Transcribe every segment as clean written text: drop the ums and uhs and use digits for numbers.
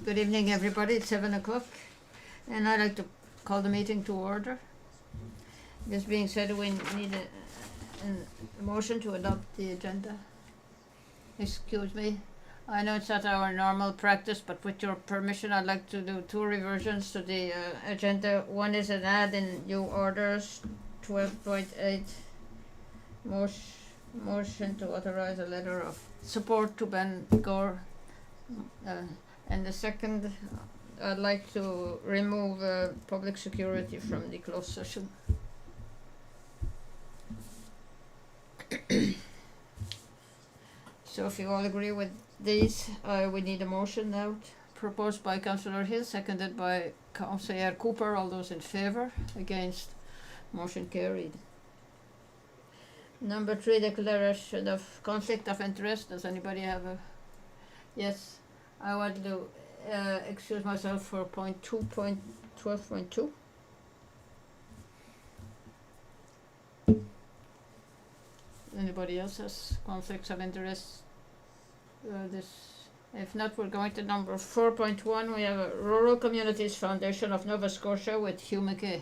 Good evening, everybody. It's 7 o'clock, and I'd like to call the meeting to order. This being said, we need a motion to adopt the agenda. Excuse me. I know it's not our normal practice, but with your permission, I'd like to do two reversions to the agenda. One is an add in new orders, 12.8, motion to authorize a letter of support to Ben Gore. And the second, I'd like to remove public security from the closed session. So if you all agree with these, we need a motion now, proposed by Councillor Hill, seconded by Councillor Cooper. All those in favour? Against? Motion carried. Number 3, declaration of conflict of interest. Does anybody have a... Yes, I want to excuse myself for point 2.12.2. Anybody else has conflicts of interest? If not, we're going to number 4.1. We have a Rural Communities Foundation of Nova Scotia with Hugh McKay.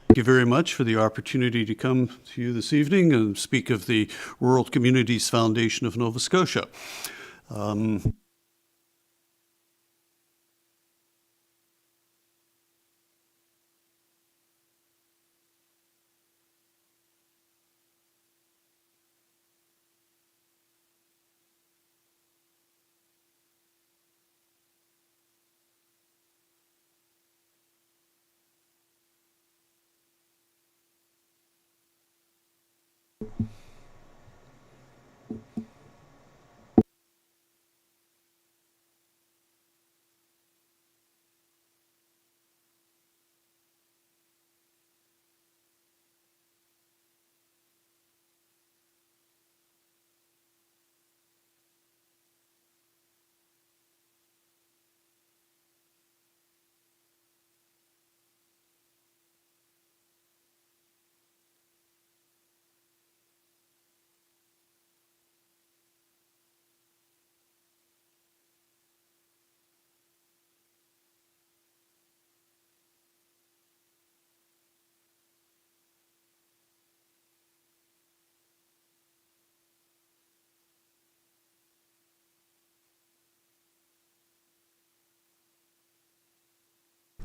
Thank you very much for the opportunity to come to you this evening and speak of the Rural Communities Foundation of Nova Scotia.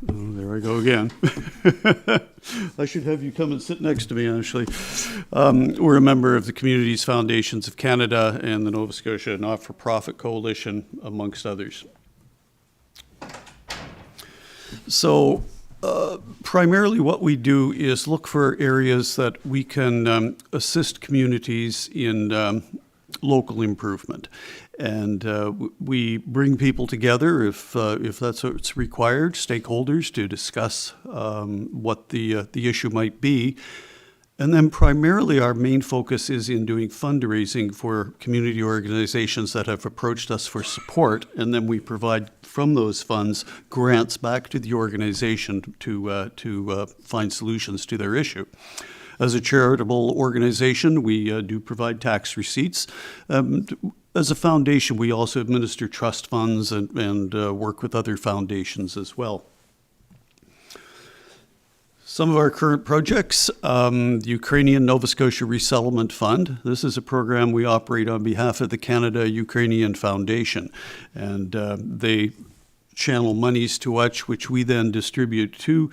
Oh, there I go again. I should have you come and sit next to me, actually. We're a member of the Communities Foundations of Canada and the Nova Scotia Not-for-Profit Coalition, amongst others. So primarily what we do is look for areas that we can assist communities in local improvement. And we bring people together if that's what's required, stakeholders, to discuss what the issue might be. And then primarily our main focus is in doing fundraising for community organizations that have approached us for support. And then we provide from those funds grants back to the organization to find solutions to their issue. As a charitable organization, we do provide tax receipts. As a foundation, we also administer trust funds and work with other foundations as well. Some of our current projects, the Ukrainian Nova Scotia Resettlement Fund. This is a program we operate on behalf of the Canada-Ukrainian Foundation, and they channel monies to us, which we then distribute to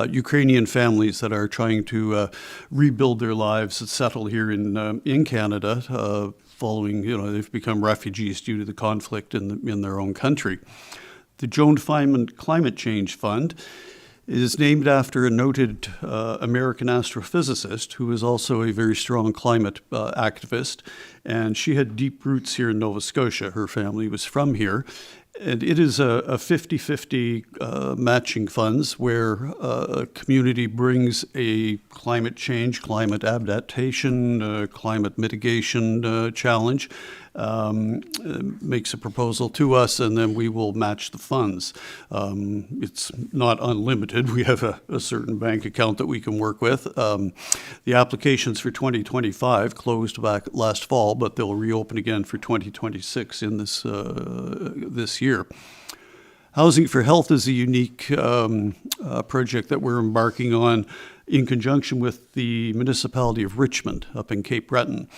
Ukrainian families that are trying to rebuild their lives and settle here in Canada, following, they've become refugees due to the conflict in their own country. The Joan Feynman Climate Change Fund is named after a noted American astrophysicist who is also a very strong climate activist, and she had deep roots here in Nova Scotia. Her family was from here, And it is a 50-50 matching funds where a community brings a climate change, climate adaptation, climate mitigation challenge, makes a proposal to us, and then we will match the funds. It's not unlimited. We have a certain bank account that we can work with. The applications for 2025 closed back last fall, but they'll reopen again for 2026 in this year. Housing for Health is a unique project that we're embarking on in conjunction with the municipality of Richmond up in Cape Breton.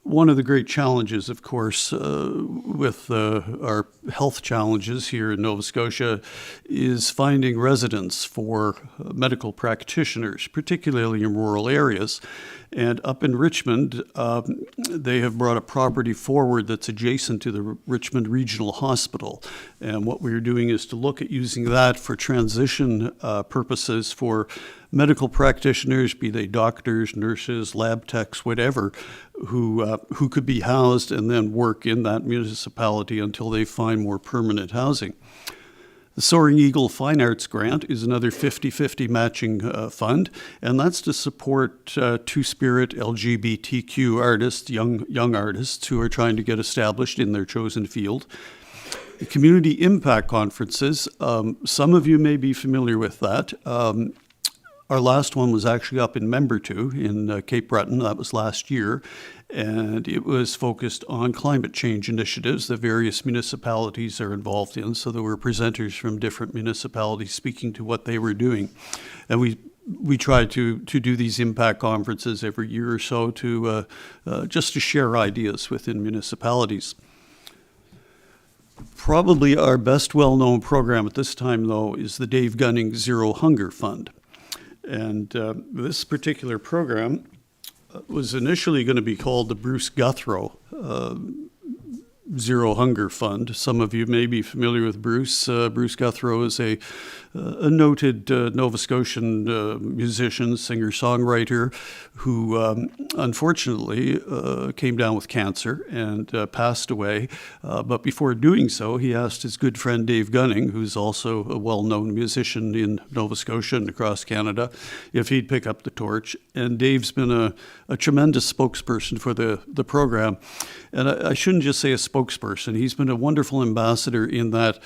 One of the great challenges, of course, with our health challenges here in Nova Scotia is finding residents for medical practitioners, particularly in rural areas. And up in Richmond, they have brought a property forward that's adjacent to the Richmond Regional Hospital. And what we're doing is to look at using that for transition purposes for medical practitioners, be they doctors, nurses, lab techs, whatever, who could be housed and then work in that municipality until they find more permanent housing. The Soaring Eagle Fine Arts Grant is another 50-50 matching fund, and that's to support Two-Spirit LGBTQ artists, young artists who are trying to get established in their chosen field. The Community Impact Conferences, some of you may be familiar with that. Our last one was actually up in Membertou in Cape Breton. That was last year. And it was focused on climate change initiatives that various municipalities are involved in. So there were presenters from different municipalities speaking to what they were doing. And we try to do these impact conferences every year or so to just to share ideas within municipalities. Probably our best well-known program at this time, though, is the Dave Gunning Zero Hunger Fund. And this particular program was initially going to be called the Bruce Guthrow Zero Hunger Fund. Some of you may be familiar with Bruce. Bruce Guthrow is a noted Nova Scotian musician, singer-songwriter who unfortunately came down with cancer and passed away. But before doing so, he asked his good friend Dave Gunning, who's also a well-known musician in Nova Scotia and across Canada, if he'd pick up the torch. And Dave's been a tremendous spokesperson for the program. And I shouldn't just say a spokesperson. He's been a wonderful ambassador in that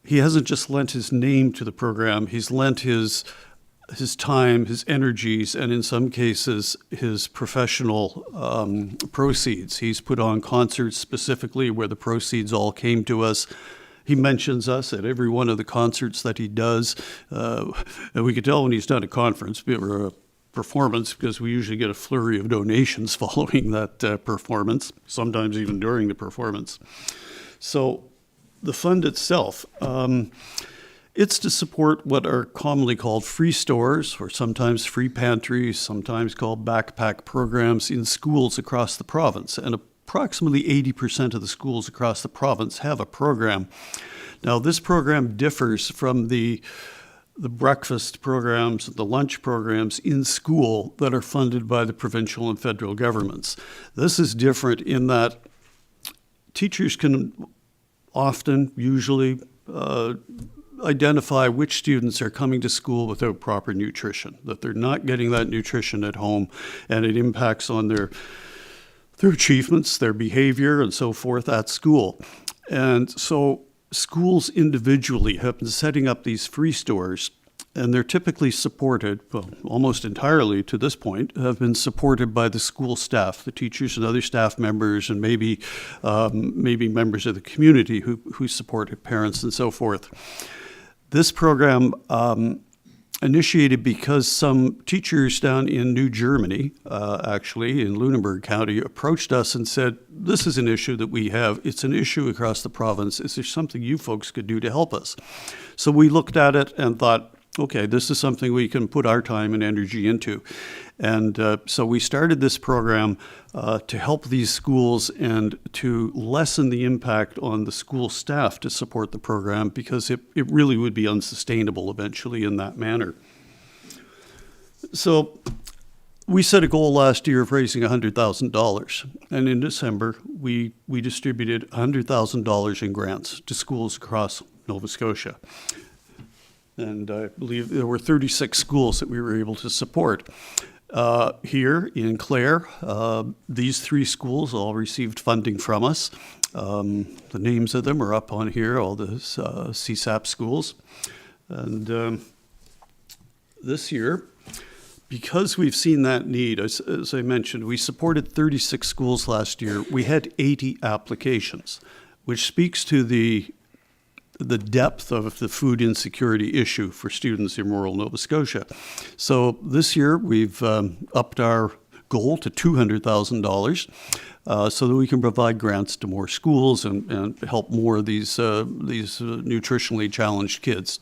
he hasn't just lent his name to the program. He's lent his time, his energies, and in some cases, his professional proceeds. He's put on concerts specifically where the proceeds all came to us. He mentions us at every one of the concerts that he does. And we could tell when he's done a conference or a performance because we usually get a flurry of donations following that performance, sometimes even during the performance. So the fund itself, it's to support what are commonly called free stores or sometimes free pantries, sometimes called backpack programs in schools across the province. And approximately 80% of the schools across the province have a program. Now, this program differs from the breakfast programs, the lunch programs in school that are funded by the provincial and federal governments. This is different in that teachers can often, usually, identify which students are coming to school without proper nutrition, that they're not getting that nutrition at home, and it impacts on their achievements, their behavior, and so forth at school. And so schools individually have been setting up these free stores, and they're typically supported, well, almost entirely to this point, have been supported by the school staff, the teachers and other staff members, and maybe members of the community who support parents and so forth. This program initiated because some teachers down in New Germany, actually in Lunenburg County, approached us and said, this is an issue that we have. It's an issue across the province. Is there something you folks could do to help us? So we looked at it and thought, okay, this is something we can put our time and energy into. And so we started this program to help these schools and to lessen the impact on the school staff to support the program because it really would be unsustainable eventually in that manner. So we set a goal last year of raising $100,000, and in December, we distributed $100,000 in grants to schools across Nova Scotia. And I believe there were 36 schools that we were able to support. Here in Clare, these 3 schools all received funding from us. The names of them are up on here, all the CSAP schools. And this year, because we've seen that need, as I mentioned, we supported 36 schools last year. We had 80 applications, which speaks to the depth of the food insecurity issue for students in rural Nova Scotia. So this year, we've upped our goal to $200,000 so that we can provide grants to more schools and help more of these nutritionally challenged kids.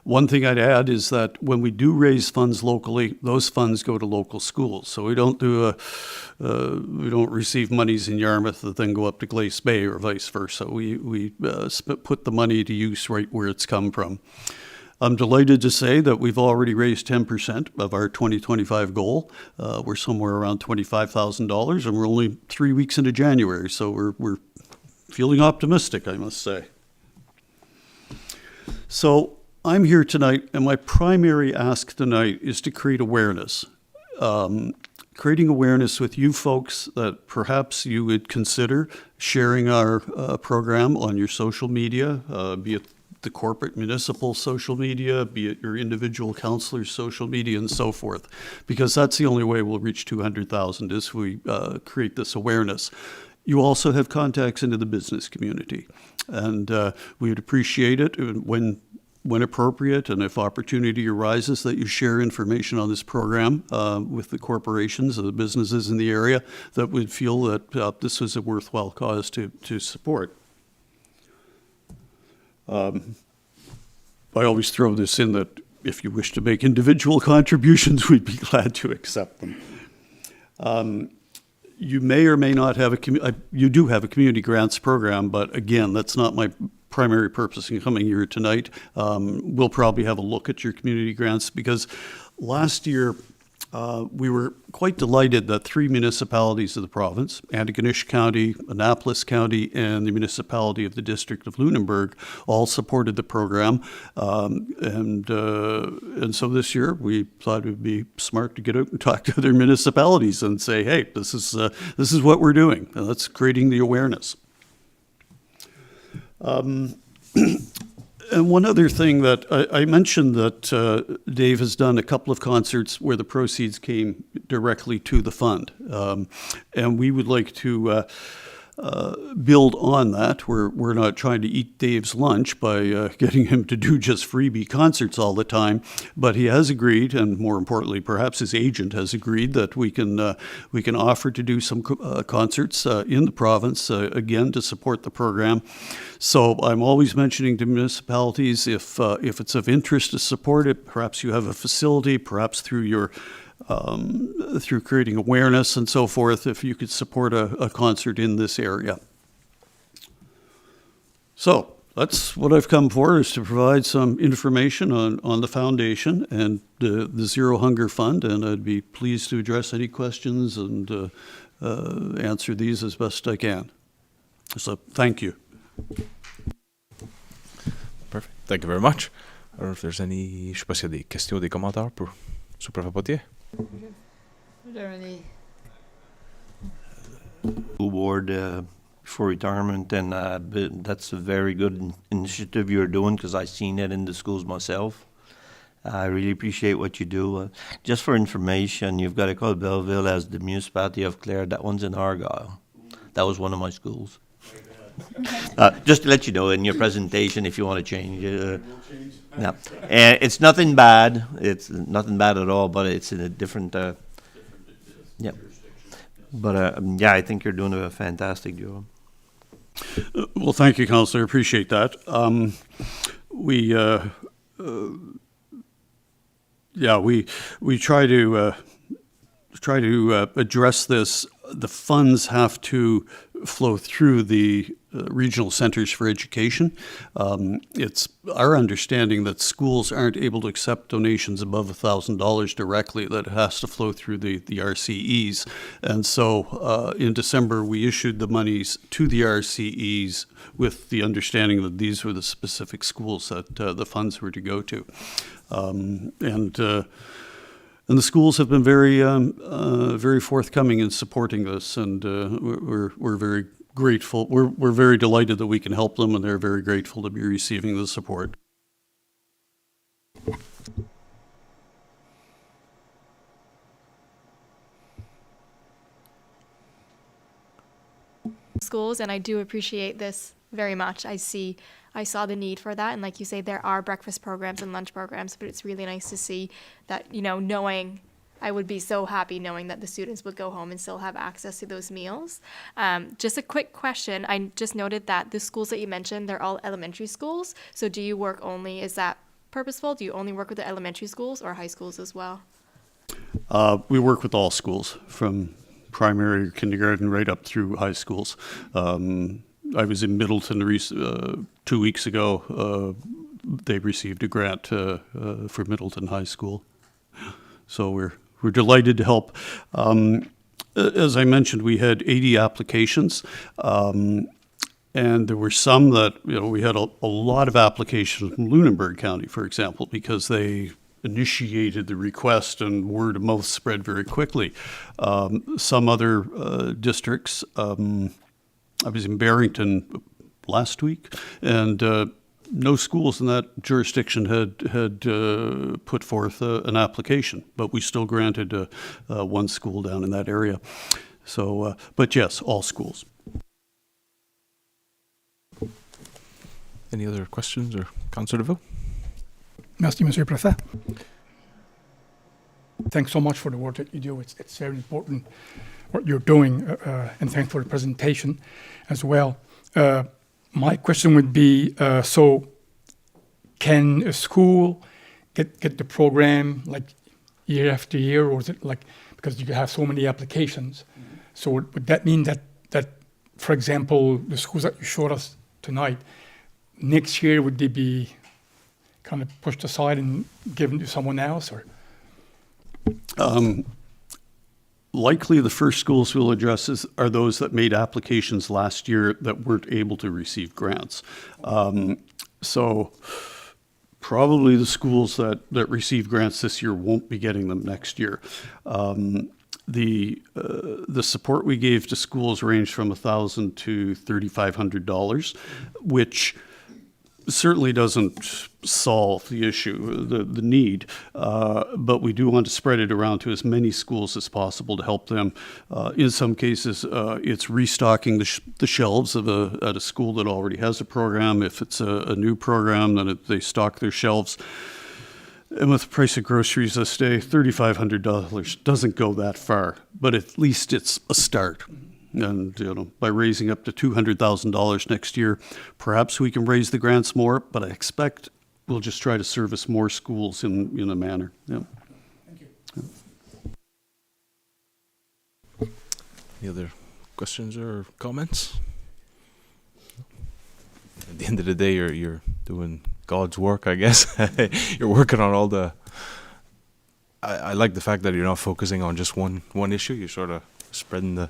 One thing I'd add is that when we do raise funds locally, those funds go to local schools. So we don't receive monies in Yarmouth that then go up to Glace Bay or vice versa. We put the money to use right where it's come from. I'm delighted to say that we've already raised 10% of our 2025 goal. We're somewhere around $25,000, and we're only 3 weeks into January, so we're feeling optimistic, I must say. So I'm here tonight, and my primary ask tonight is to create awareness. Creating awareness with you folks that perhaps you would consider sharing our program on your social media, be it the corporate municipal social media, be it your individual counselor's social media, and so forth, because that's the only way we'll reach 200,000 is if we create this awareness. You also have contacts into the business community, and we would appreciate it when appropriate, and if opportunity arises, that you share information on this program with the corporations or the businesses in the area that would feel that this is a worthwhile cause to support. I always throw this in that if you wish to make individual contributions, we'd be glad to accept them. You may or may not have you do have a community grants program, but again, that's not my primary purpose in coming here tonight. We'll probably have a look at your community grants because last year we were quite delighted that 3 municipalities of the province, Antigonish County, Annapolis County, and the municipality of the District of Lunenburg, all supported the program. And so this year we thought it would be smart to get out and talk to other municipalities and say, hey, this is what we're doing. And that's creating the awareness. And one other thing that I mentioned that Dave has done a couple of concerts where the proceeds came directly to the fund. And we would like to build on that. We're not trying to eat Dave's lunch by getting him to do just freebie concerts all the time, but he has agreed, and more importantly, perhaps his agent has agreed that we can offer to do some concerts in the province again to support the program. So I'm always mentioning to municipalities if it's of interest to support it, perhaps you have a facility, perhaps through creating awareness and so forth, if you could support a concert in this area. So that's what I've come for, is to provide some information on the foundation and the Zero Hunger Fund, and I'd be pleased to address any questions and answer these as best I can. So thank you. Perfect. Thank you very much. I don't know if there's any, je sais pas s'il y a des questions ou des commentaires pour sous-préfet Potier. Are there any? School board for retirement, and that's a very good initiative you're doing because I've seen it in the schools myself. I really appreciate what you do. Just for information, you've got to call Belleville as the municipality of Clare. That one's in Argyle. That was one of my schools. Just to let you know in your presentation, if you want to change it. No, and it's nothing bad. It's nothing bad at all, but it's in a different. Yeah. But yeah, I think you're doing a fantastic job. Well, thank you, Councillor. I appreciate that. We try to address this. The funds have to flow through the regional centers for education. It's our understanding that schools aren't able to accept donations above $1,000 directly, that it has to flow through the RCEs. And so in December, we issued the monies to the RCEs with the understanding that these were the specific schools that the funds were to go to. And the schools have been very forthcoming in supporting this, and we're very grateful. We're very delighted that we can help them, and they're very grateful to be receiving the support. Schools, and I do appreciate this very much. I saw the need for that, and like you say, there are breakfast programs and lunch programs, but it's really nice to see that, knowing, I would be so happy knowing that the students would go home and still have access to those meals. Just a quick question. I just noted that the schools that you mentioned, they're all elementary schools. So do you work only, is that purposeful? Do you only work with the elementary schools or high schools as well? We work with all schools, from primary, kindergarten, right up through high schools. I was in Middleton 2 weeks ago. They received a grant for Middleton High School. So we're delighted to help. As I mentioned, we had 80 applications. And there were some that, we had a lot of applications from Lunenburg County, for example, because they initiated the request and word of mouth spread very quickly. Some other districts, I was in Barrington last week, and no schools in that jurisdiction had put forth an application, but we still granted one school down in that area. So, but yes, all schools. Any other questions or Councillor DeVoe? Merci, Monsieur le Préfet. Thanks so much for the work that you do. It's very important what you're doing, and thanks for the presentation as well. My question would be, so can a school get the program like year after year, or is it like, because you have so many applications? Mm-hmm. So would that mean that, for example, the schools that you showed us tonight, next year would they be kind of pushed aside and given to someone else, or? Likely the first schools we'll address are those that made applications last year that weren't able to receive grants. So probably the schools that receive grants this year won't be getting them next year. The support we gave to schools ranged from $1,000 to $3,500, which certainly doesn't solve the issue, the need, but we do want to spread it around to as many schools as possible to help them. In some cases, it's restocking the shelves of at a school that already has a program. If it's a new program, then they stock their shelves. And with the price of groceries this day, $3,500 doesn't go that far, but at least it's a start. And by raising up to $200,000 next year, perhaps we can raise the grants more, but I expect we'll just try to service more schools in a manner. Yeah. Thank you. Yeah. Any other questions or comments? At the end of the day, you're doing God's work, I guess. You're working on all the. I like the fact that you're not focusing on just one issue. You're sort of spreading the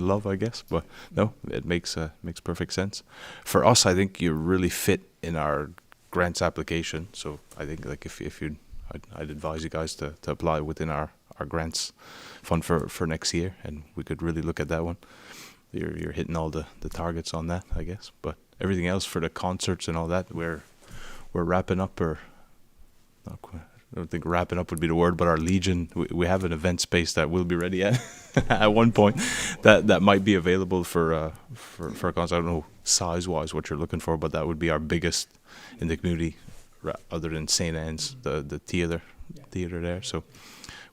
love, I guess. But no, it makes perfect sense. For us, I think you really fit in our grants application. So I think like if you, I'd advise you guys to apply within our grants fund for next year, and we could really look at that one. You're hitting all the targets on that, I guess. But everything else for the concerts and all that, we're wrapping up, or not quite. I don't think wrapping up would be the word, but our Legion, we have an event space that will be ready at at one point that might be available for a concert. I don't know size-wise what you're looking for, but that would be our biggest in the community, other than St. Anne's, the theater there. So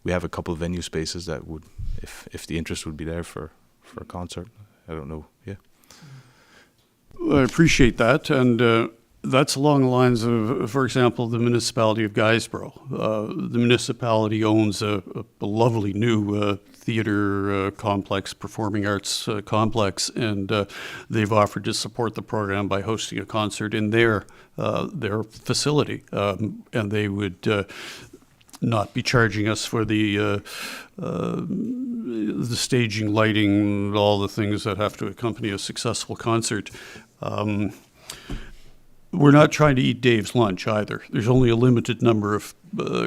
we have a couple of venue spaces that would, if the interest would be there for a concert. I don't know, yeah. I appreciate that, and That's along the lines of, for example, the municipality of Guysborough. The municipality owns a lovely new theater complex, performing arts complex, and they've offered to support the program by hosting a concert in their facility, and they would not be charging us for the staging, lighting, all the things that have to accompany a successful concert. We're not trying to eat Dave's lunch either. There's only a limited number of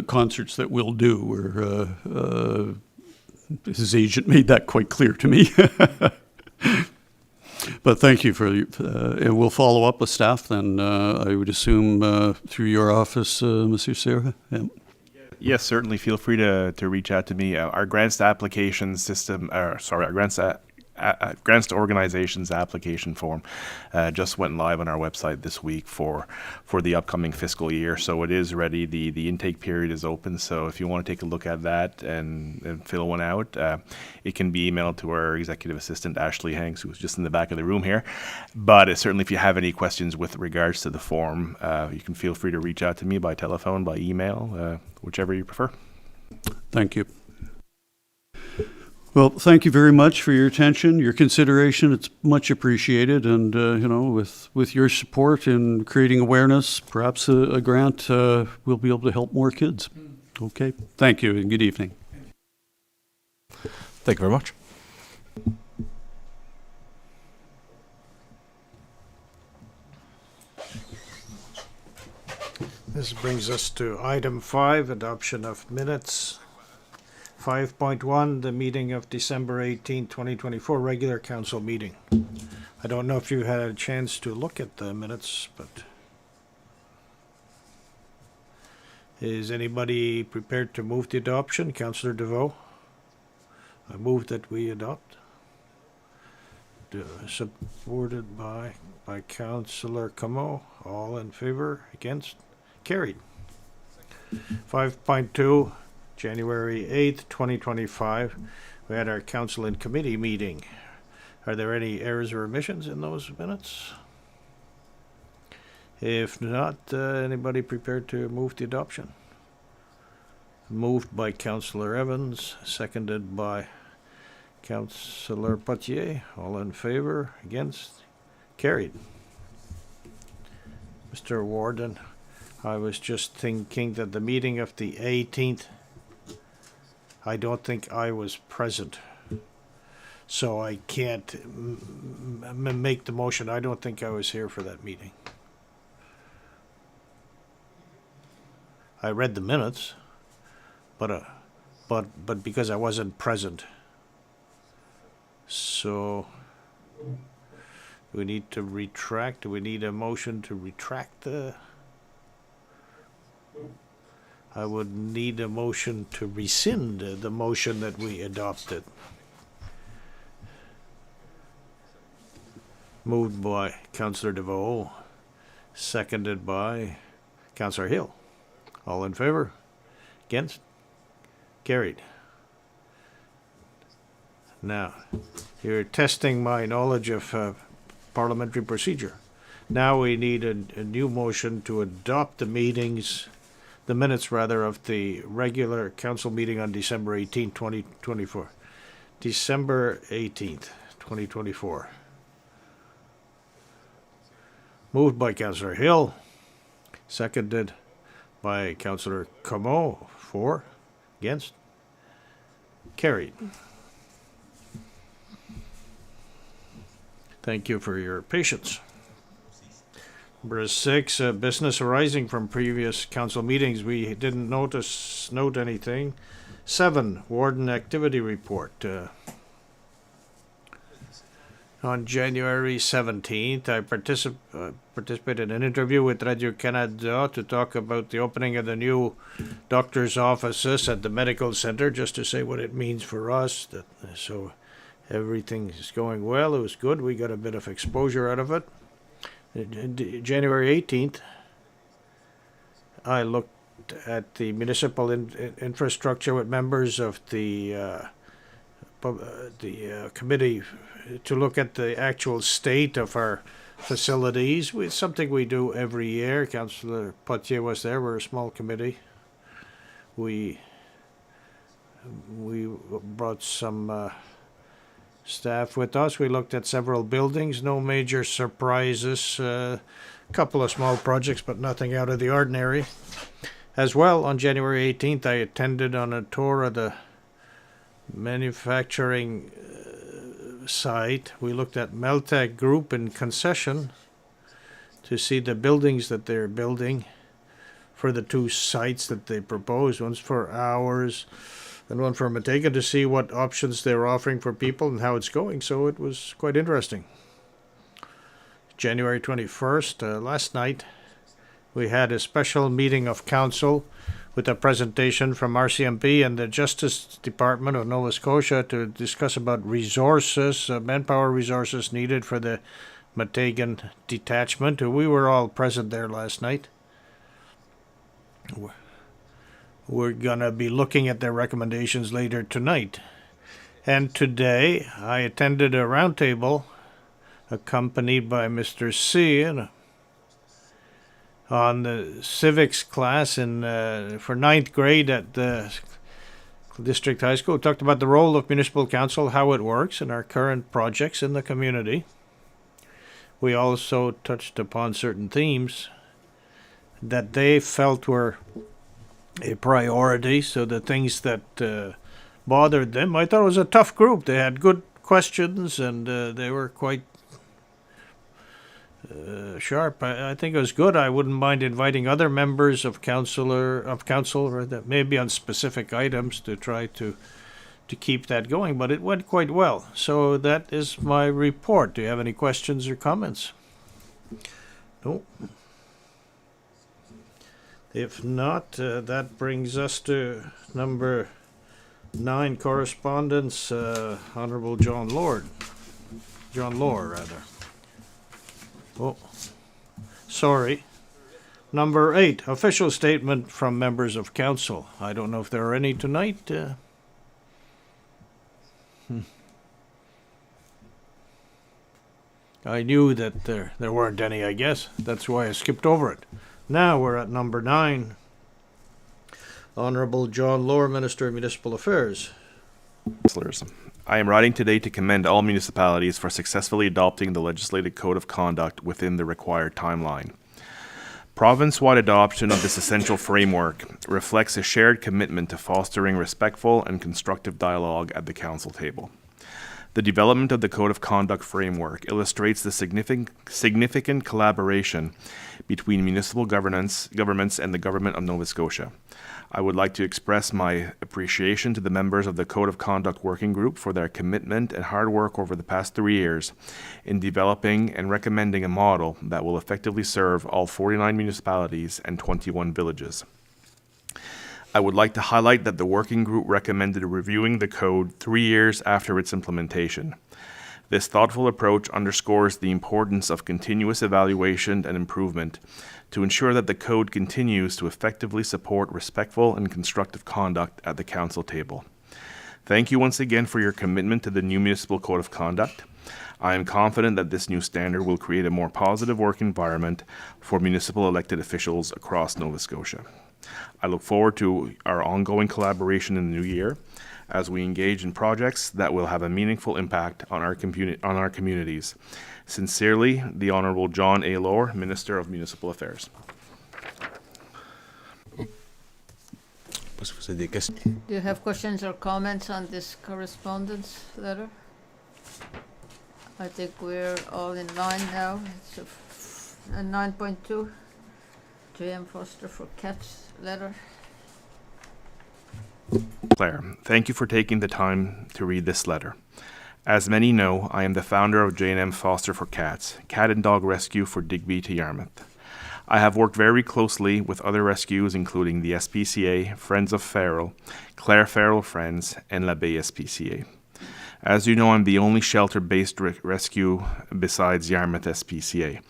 concerts that we'll do. His agent made that quite clear to me. But thank you and we'll follow up with staff then, I would assume, through your office, Monsieur Serra. Yeah. Yes, certainly. Feel free to reach out to me. Our grants application system, our grants to organizations application form just went live on our website this week for the upcoming fiscal year. So it is ready. The intake period is open. So if you want to take a look at that and fill one out, it can be emailed to our executive assistant, Ashley Hanks, who's just in the back of the room here. But certainly if you have any questions with regards to the form, you can feel free to reach out to me by telephone, by email, whichever you prefer. Thank you. Well, thank you very much for your attention, your consideration. It's much appreciated. And, with your support in creating awareness, perhaps a grant will be able to help more kids. Okay. Thank you and good evening. Thank you very much. This brings us to item 5, adoption of minutes. 5.1, the meeting of December 18, 2024, regular council meeting. I don't know if you had a chance to look at the minutes, but is anybody prepared to move the adoption? Councillor DeVoe? I move that we adopt. Supported by Councillor Comeau. All in favor? Against? Carried. 5.2, January 8th, 2025. We had our council and committee meeting. Are there any errors or omissions in those minutes? If not, anybody prepared to move the adoption? Moved by Councillor Evans, seconded by Councillor Potier. All in favor? Against? Carried. Mr. Warden, I was just thinking that the meeting of the 18th, I don't think I was present. So I can't make the motion. I don't think I was here for that meeting. I read the minutes, but because I wasn't present. So do we need to retract? Do we need a motion to retract the? I would need a motion to rescind the motion that we adopted. Moved by Councillor DeVoe, seconded by Councillor Hill. All in favor? Against? Carried. Now, you're testing my knowledge of parliamentary procedure. Now we need a new motion to adopt the minutes of the regular council meeting on December 18, 2024. December 18th, 2024. Moved by Councillor Hill, seconded by Councillor Comeau. For, against, carried. Thank you for your patience. Number 6, business arising from previous council meetings. We didn't note anything. 7, warden activity report. On January 17th, I participated in an interview with Radio-Canada to talk about the opening of the new doctor's offices at the medical center, just to say what it means for us. So everything is going well. It was good. We got a bit of exposure out of it. January 18th, I looked at the municipal infrastructure with members of the committee to look at the actual state of our facilities. It's something we do every year. Councillor Potier was there. We're a small committee. We brought some staff with us. We looked at several buildings. No major surprises. A couple of small projects, but nothing out of the ordinary. As well, on January 18th, I attended on a tour of the manufacturing site. We looked at Meltec Group in concession to see the buildings that they're building for the two sites that they proposed. One's for ours and one for Matega, to see what options they're offering for people and how it's going. So it was quite interesting. January 21st, last night, we had a special meeting of council with a presentation from RCMP and the Justice Department of Nova Scotia to discuss about resources, manpower resources needed for the Mategan detachment. We were all present there last night. We're going to be looking at their recommendations later tonight. And today, I attended a roundtable accompanied by Mr. C on the civics class for 9th grade at the district high school. We talked about the role of municipal council, how it works, and our current projects in the community. We also touched upon certain themes that they felt were a priority, so the things that bothered them. I thought it was a tough group. They had good questions and they were quite sharp. I think it was good. I wouldn't mind inviting other members of council that maybe on specific items to try to keep that going, but it went quite well. So that is my report. Do you have any questions or comments? No. If not, that brings us to number 9, correspondence, Honorable John Lord. John Lohr, rather. Oh, sorry. Number 8, official statement from members of council. I don't know if there are any tonight. I knew that there weren't any, I guess. That's why I skipped over it. Now we're at number 9. Honorable John Lohr, Minister of Municipal Affairs. Councillors, I am writing today to commend all municipalities for successfully adopting the legislative code of conduct within the required timeline. Province-wide adoption of this essential framework reflects a shared commitment to fostering respectful and constructive dialogue at the council table. The development of the Code of Conduct framework illustrates the significant collaboration between municipal governments and the Government of Nova Scotia. I would like to express my appreciation to the members of the Code of Conduct Working Group for their commitment and hard work over the past 3 years in developing and recommending a model that will effectively serve all 49 municipalities and 21 villages. I would like to highlight that the working group recommended reviewing the code 3 years after its implementation. This thoughtful approach underscores the importance of continuous evaluation and improvement to ensure that the code continues to effectively support respectful and constructive conduct at the council table. Thank you once again for your commitment to the new municipal code of conduct. I am confident that this new standard will create a more positive work environment for municipal elected officials across Nova Scotia. I look forward to our ongoing collaboration in the new year as we engage in projects that will have a meaningful impact on our communities. Sincerely, the Honourable John A. Lohr, Minister of Municipal Affairs. Do you have questions or comments on this correspondence letter? I think we're all in line now. It's a 9.2. J.M. Foster for Cats letter. Clare, thank you for taking the time to read this letter. As many know, I am the founder of J&M Foster for Cats, cat and dog rescue for Digby to Yarmouth. I have worked very closely with other rescues including the SPCA, Friends of Feral, Clare Feral Friends, and La Bay SPCA. As you know, I'm the only shelter-based rescue besides Yarmouth SPCA.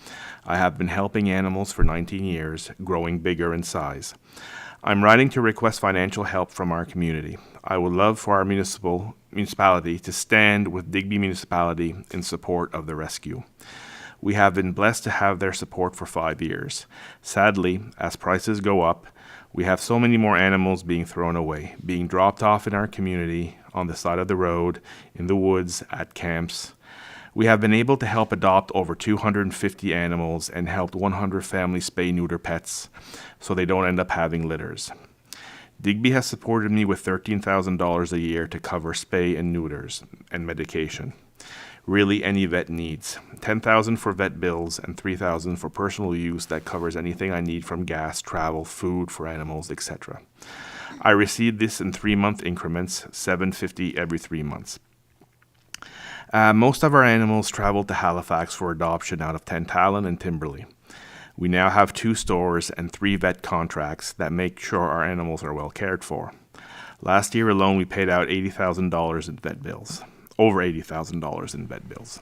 I have been helping animals for 19 years, growing bigger in size. I'm writing to request financial help from our community. I would love for our municipality to stand with Digby Municipality in support of the rescue. We have been blessed to have their support for 5 years. Sadly, as prices go up, we have so many more animals being thrown away, being dropped off in our community, on the side of the road, in the woods, at camps. We have been able to help adopt over 250 animals and helped 100 families spay neuter pets so they don't end up having litters. Digby has supported me with $13,000 a year to cover spay and neuters and medication. Really any vet needs. $10,000 for vet bills and $3,000 for personal use that covers anything I need from gas, travel, food for animals, etc. I receive this in 3-month increments, $750 every 3 months. Most of our animals travel to Halifax for adoption out of Tantallon and Timberley. We now have 2 stores and 3 vet contracts that make sure our animals are well cared for. Last year alone, we paid out $80,000 in vet bills. Over $80,000 in vet bills.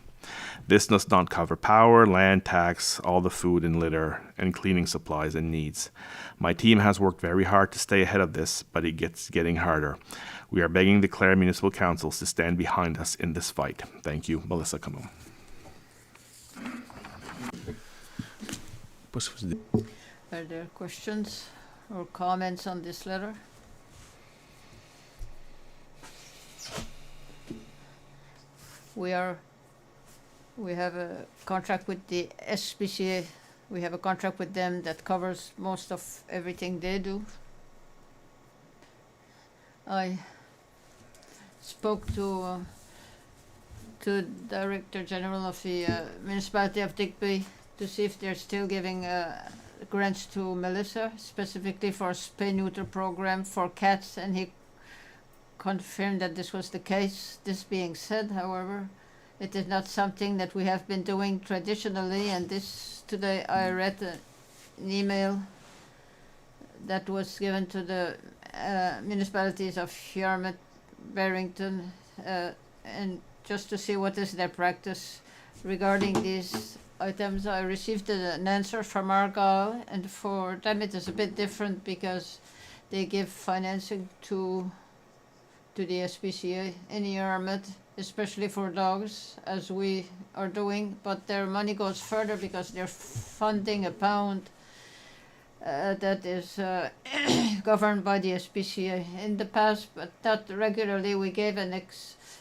This does not cover power, land tax, all the food and litter, and cleaning supplies and needs. My team has worked very hard to stay ahead of this, but it gets getting harder. We are begging the Clare Municipal Councils to stand behind us in this fight. Thank you, Melissa Camo. Are there questions or comments on this letter? We have a contract with the SPCA. We have a contract with them that covers most of everything they do. I spoke to Director General of the Municipality of Digby to see if they're still giving grants to Melissa, specifically for a spay-neuter program for cats, and he confirmed that this was the case. This being said, however, it is not something that we have been doing traditionally, and today I read an email that was given to the municipalities of Yarmouth, Barrington, and just to see what is their practice regarding these items. I received an answer from Argyle, and for them it is a bit different because they give financing to the SPCA in Yarmouth, especially for dogs, as we are doing, but their money goes further because they're funding a pound that is governed by the SPCA in the past, but not regularly. We gave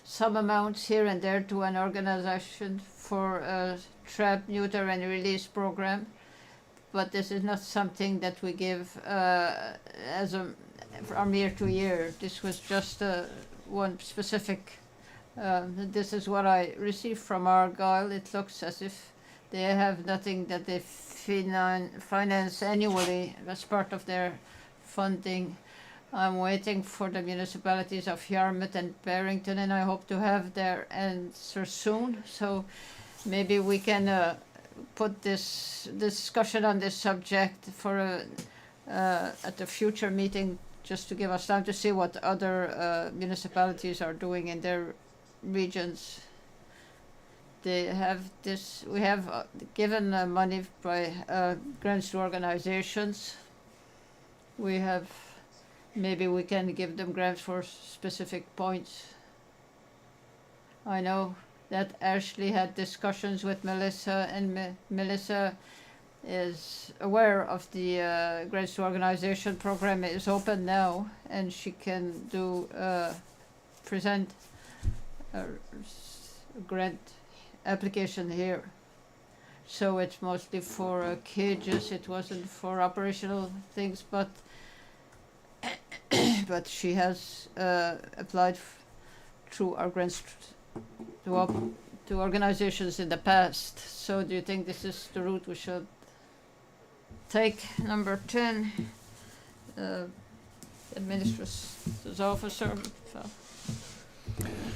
some amounts here and there to an organization for a trap, neuter, and release program, but this is not something that we give from year to year. This was just one specific. This is what I received from Argyle. It looks as if they have nothing that they finance annually as part of their funding. I'm waiting for the municipalities of Yarmouth and Barrington, and I hope to have their answer soon. So maybe we can put this discussion on this subject for at the future meeting, just to give us time to see what other municipalities are doing in their regions. They have this. We have given money by grants to organizations. We have. Maybe we can give them grants for specific points. I know that Ashley had discussions with Melissa, and Melissa is aware of the grants to organization program. It is open now, and she can present a grant application here. So it's mostly for cages. It wasn't for operational things, but she has applied through our grants to organizations in the past. So do you think this is the route we should take? Number 10, administrator's officer.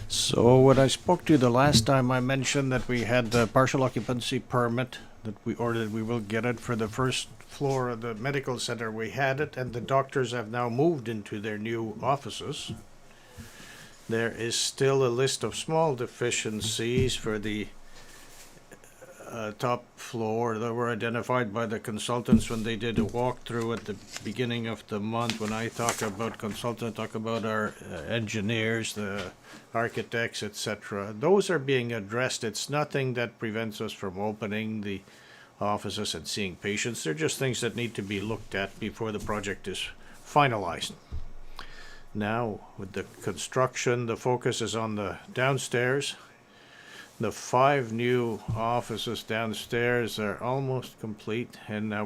So when I spoke to you the last time, I mentioned that we had the partial occupancy permit that we ordered. We will get it for the first floor of the medical center. We had it, and the doctors have now moved into their new offices. There is still a list of small deficiencies for the top floor that were identified by the consultants when they did a walkthrough at the beginning of the month. When I talk about consultant, I talk about our engineers, the architects, etc. Those are being addressed. It's nothing that prevents us from opening the offices and seeing patients. They're just things that need to be looked at before the project is finalized. Now, with the construction, the focus is on the downstairs. The 5 new offices downstairs are almost complete, and now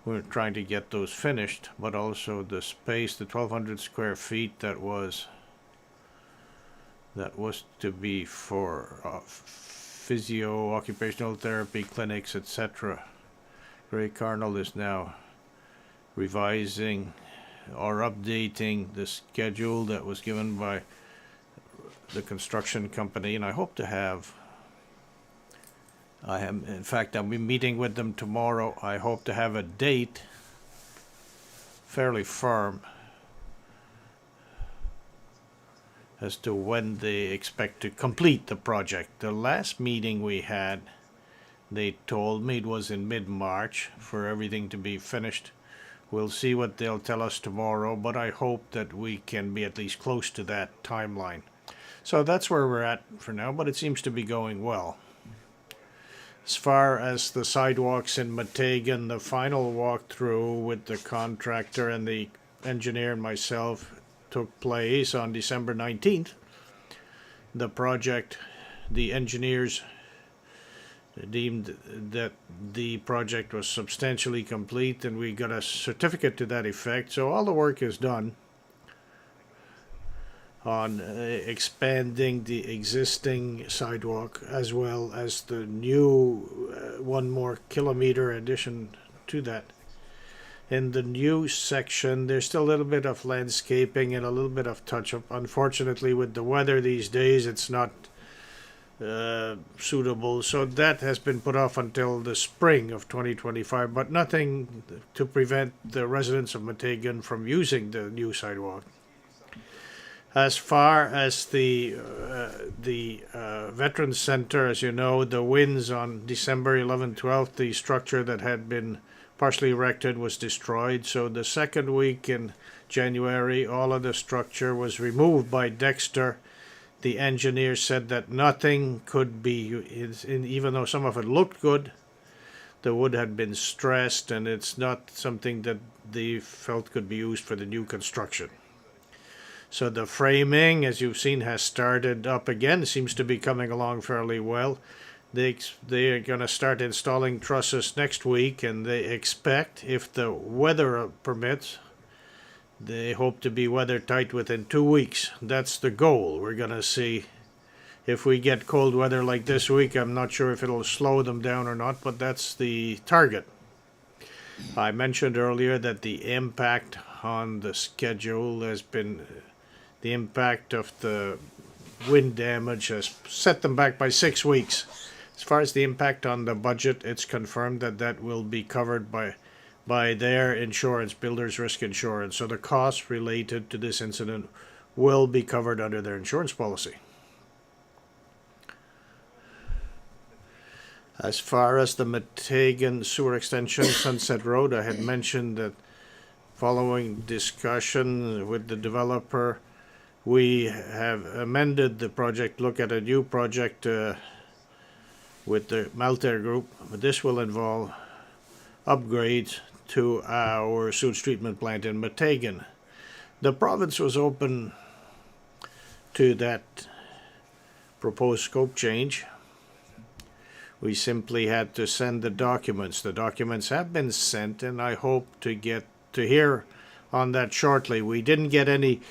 we're trying to get those finished. But also the space, the 1,200 square feet that was to be for physio, occupational therapy clinics, etc. Ray Carnell is now revising or updating the schedule that was given by the construction company, and I hope to have, in fact, I'll be meeting with them tomorrow. I hope to have a date fairly firm as to when they expect to complete the project. The last meeting we had, they told me it was in mid-March for everything to be finished. We'll see what they'll tell us tomorrow, but I hope that we can be at least close to that timeline. So that's where we're at for now, but it seems to be going well. As far as the sidewalks in Meteghan, the final walkthrough with the contractor and the engineer and myself took place on December 19th. The project, the engineers deemed that the project was substantially complete, and we got a certificate to that effect. So all the work is done on expanding the existing sidewalk as well as the new 1 more kilometer addition to that. In the new section, there's still a little bit of landscaping and a little bit of touch-up. Unfortunately, with the weather these days, it's not suitable, so that has been put off until the spring of 2025, but nothing to prevent the residents of Meteghan from using the new sidewalk. As far as the Veterans Center, as you know, the winds on December 11th, 12th, the structure that had been partially erected was destroyed. So the second week in January, all of the structure was removed by Dexter. The engineer said that nothing could be, even though some of it looked good, the wood had been stressed, and it's not something that they felt could be used for the new construction. So the framing, as you've seen, has started up again. It seems to be coming along fairly well. They are going to start installing trusses next week, and they expect, if the weather permits, they hope to be weather tight within 2 weeks. That's the goal. We're going to see if we get cold weather like this week. I'm not sure if it'll slow them down or not, but that's the target. I mentioned earlier that the impact on the schedule has been, the impact of the wind damage has set them back by 6 weeks. As far as the impact on the budget, it's confirmed that that will be covered by their insurance, builder's risk insurance. So the costs related to this incident will be covered under their insurance policy. As far as the Meteghan sewer extension, Sunset Road, I had mentioned that following discussion with the developer, we have amended the project, look at a new project with the Maltair Group. But this will involve upgrades to our sewage treatment plant in Meteghan. The province was open to that proposed scope change. We simply had to send the documents. The documents have been sent, and I hope to get to hear on that shortly. We didn't get any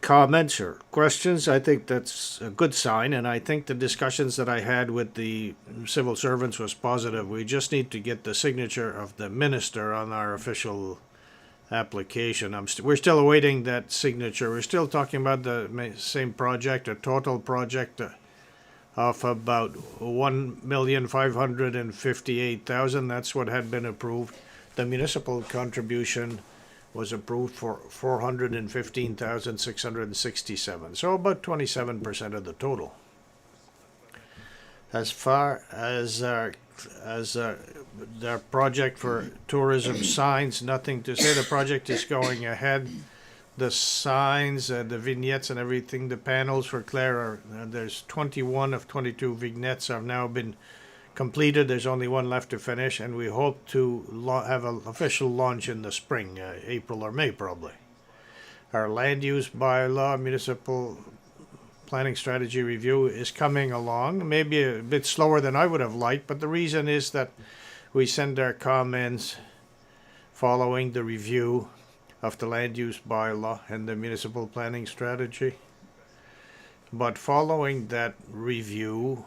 comments or questions. I think that's a good sign, and I think the discussions that I had with the civil servants was positive. We just need to get the signature of the minister on our official application. We're still awaiting that signature. We're still talking about the same project, a total project of about 1,558,000. That's what had been approved. The municipal contribution was approved for 415,667, so about 27% of the total. As far as their project for tourism signs, nothing to say. The project is going ahead. The signs, the vignettes and everything, the panels for Clare are, there's 21 of 22 vignettes have now been completed. There's only one left to finish, and we hope to have an official launch in the spring, April or May probably. Our land use bylaw, municipal planning strategy review is coming along, maybe a bit slower than I would have liked, but the reason is that we send our comments following the review of the land use bylaw and the municipal planning strategy. But following that review,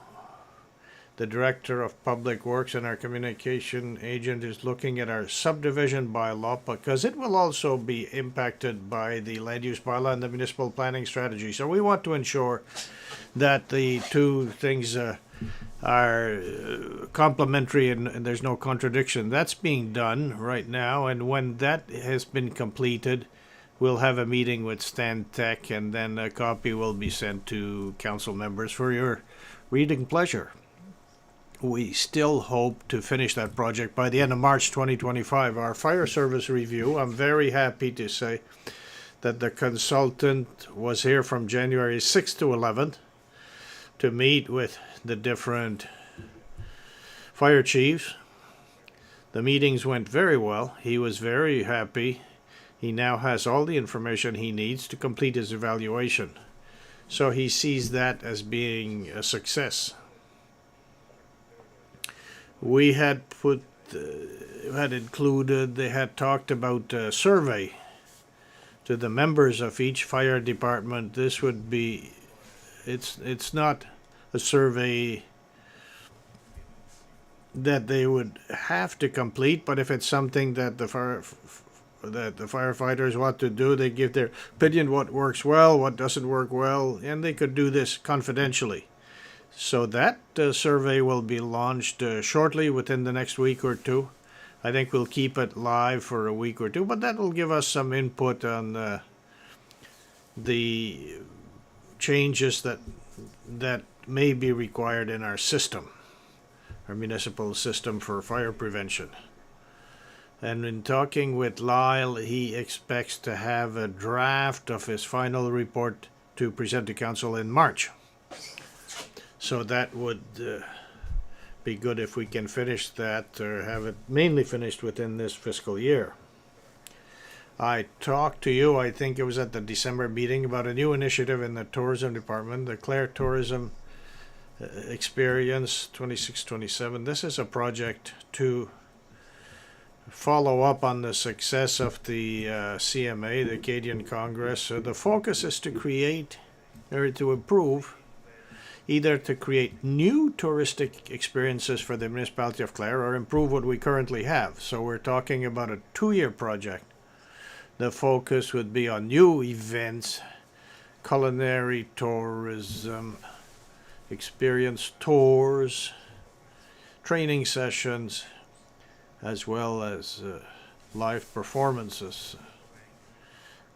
the Director of Public Works and our communication agent is looking at our subdivision bylaw because it will also be impacted by the land use bylaw and the municipal planning strategy. So we want to ensure that the two things are complementary and there's no contradiction. That's being done right now, and when that has been completed, we'll have a meeting with Stan Tech, and then a copy will be sent to council members for your reading pleasure. We still hope to finish that project by the end of March 2025. Our fire service review, I'm very happy to say that the consultant was here from January 6th to 11th to meet with the different fire chiefs. The meetings went very well. He was very happy. He now has all the information he needs to complete his evaluation. So he sees that as being a success. We had included, they had talked about a survey to the members of each fire department. This would be, it's not a survey that they would have to complete, but if it's something that the firefighters want to do, they give their opinion, what works well, what doesn't work well, and they could do this confidentially. So that survey will be launched shortly, within the next week or two. I think we'll keep it live for a week or two, but that will give us some input on the changes that may be required in our system, our municipal system for fire prevention. And in talking with Lyle, he expects to have a draft of his final report to present to council in March. So that would be good if we can finish that, or have it mainly finished within this fiscal year. I talked to you, I think it was at the December meeting, about a new initiative in the tourism department, the Clare Tourism Experience 26-27. This is a project to follow up on the success of the CMA, the Acadian Congress. So the focus is to create, or to improve, either to create new touristic experiences for the municipality of Clare or improve what we currently have. So we're talking about a 2-year project. The focus would be on new events, culinary tourism, experience tours, training sessions, as well as live performances.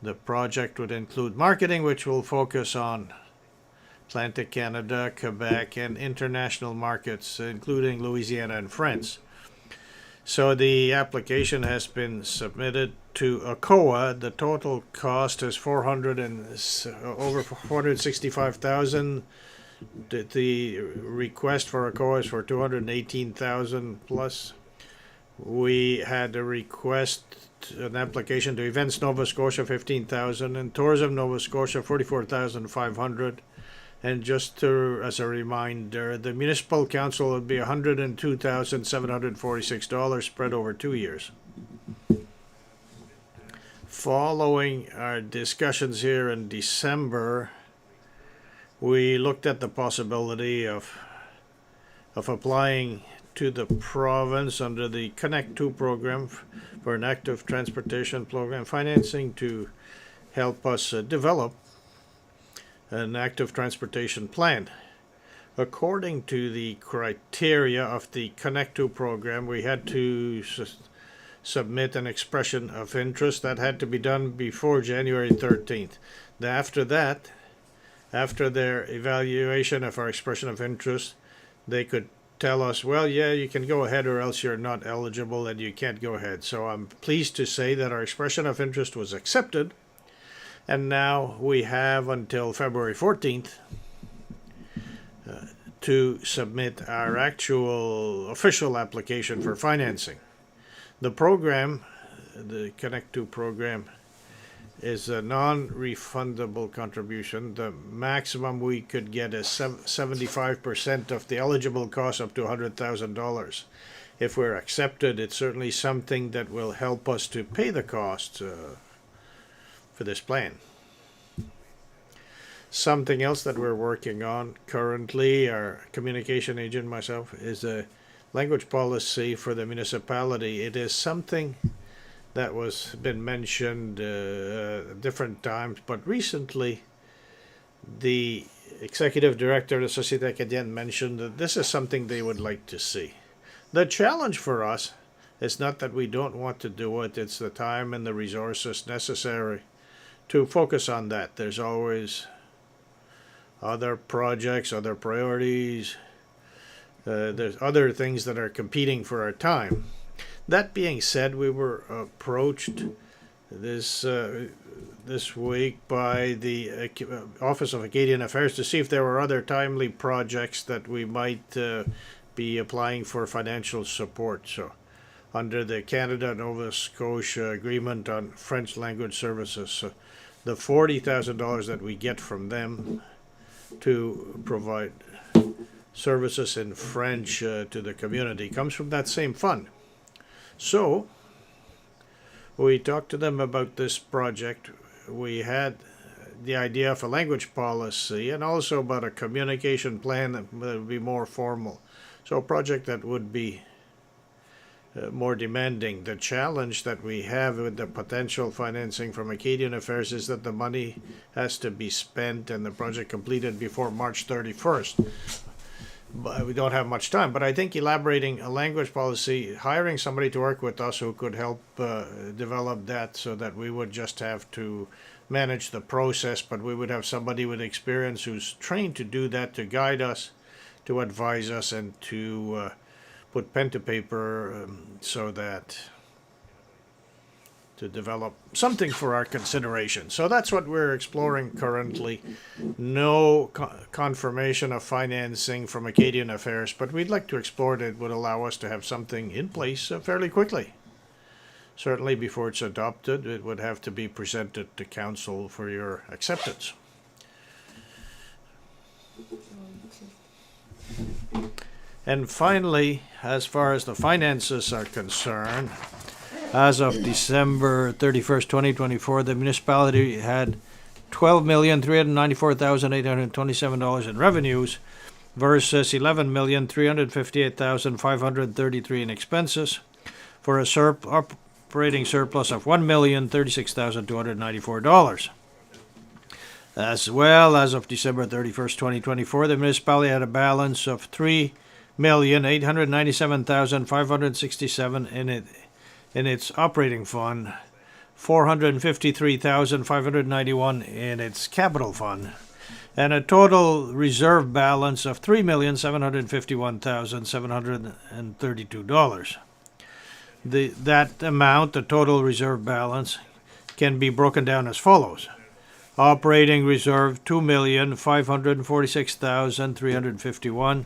The project would include marketing, which will focus on Atlantic Canada, Quebec, and international markets, including Louisiana and France. So the application has been submitted to ACOA. The total cost is over $465,000. The request for ACOA is for $218,000 plus. We had a request, an application to Events Nova Scotia, $15,000, and Tourism Nova Scotia, $44,500. And just as a reminder, the municipal council would be $102,746 spread over 2 years. Following our discussions here in December, we looked at the possibility of applying to the province under the Connect 2 program for an active transportation program financing to help us develop an active transportation plan. According to the criteria of the Connect 2 program, we had to submit an expression of interest that had to be done before January 13th. After that, after their evaluation of our expression of interest, they could tell us, well, yeah, you can go ahead or else you're not eligible and you can't go ahead. So I'm pleased to say that our expression of interest was accepted. And now we have until February 14th to submit our actual official application for financing. The program, the Connect 2 program, is a non-refundable contribution. The maximum we could get is 75% of the eligible cost up to $100,000. If we're accepted, it's certainly something that will help us to pay the costs for this plan. Something else that we're working on currently, our communication agent, myself, is a language policy for the municipality. It is something that was been mentioned different times, but recently the executive director of the Société Acadienne mentioned that this is something they would like to see. The challenge for us is not that we don't want to do it, it's the time and the resources necessary to focus on that. There's always other projects, other priorities, there's other things that are competing for our time. That being said, we were approached this week by the Office of Acadian Affairs to see if there were other timely projects that we might be applying for financial support. So, under the Canada-Nova Scotia Agreement on French Language Services, the $40,000 that we get from them to provide services in French to the community comes from that same fund. So, we talked to them about this project. We had the idea of a language policy and also about a communication plan that would be more formal. So a project that would be more demanding. The challenge that we have with the potential financing from Acadian Affairs is that the money has to be spent and the project completed before March 31st. But we don't have much time. But I think elaborating a language policy, hiring somebody to work with us who could help develop that so that we would just have to manage the process, but we would have somebody with experience who's trained to do that, to guide us, to advise us, and to put pen to paper so that to develop something for our consideration. So that's what we're exploring currently. No confirmation of financing from Acadian Affairs, but we'd like to explore it. It would allow us to have something in place fairly quickly. Certainly before it's adopted, it would have to be presented to council for your acceptance. And finally, as far as the finances are concerned, as of December 31st, 2024, the municipality had $12,394,827 in revenues versus $11,358,533 in expenses, for a operating surplus of $1,036,294. As well, as of December 31st, 2024, the municipality had a balance of $3,897,567 in its operating fund, $453,591 in its capital fund, and a total reserve balance of $3,751,732. That amount, the total reserve balance, can be broken down as follows. Operating reserve, $2,546,351.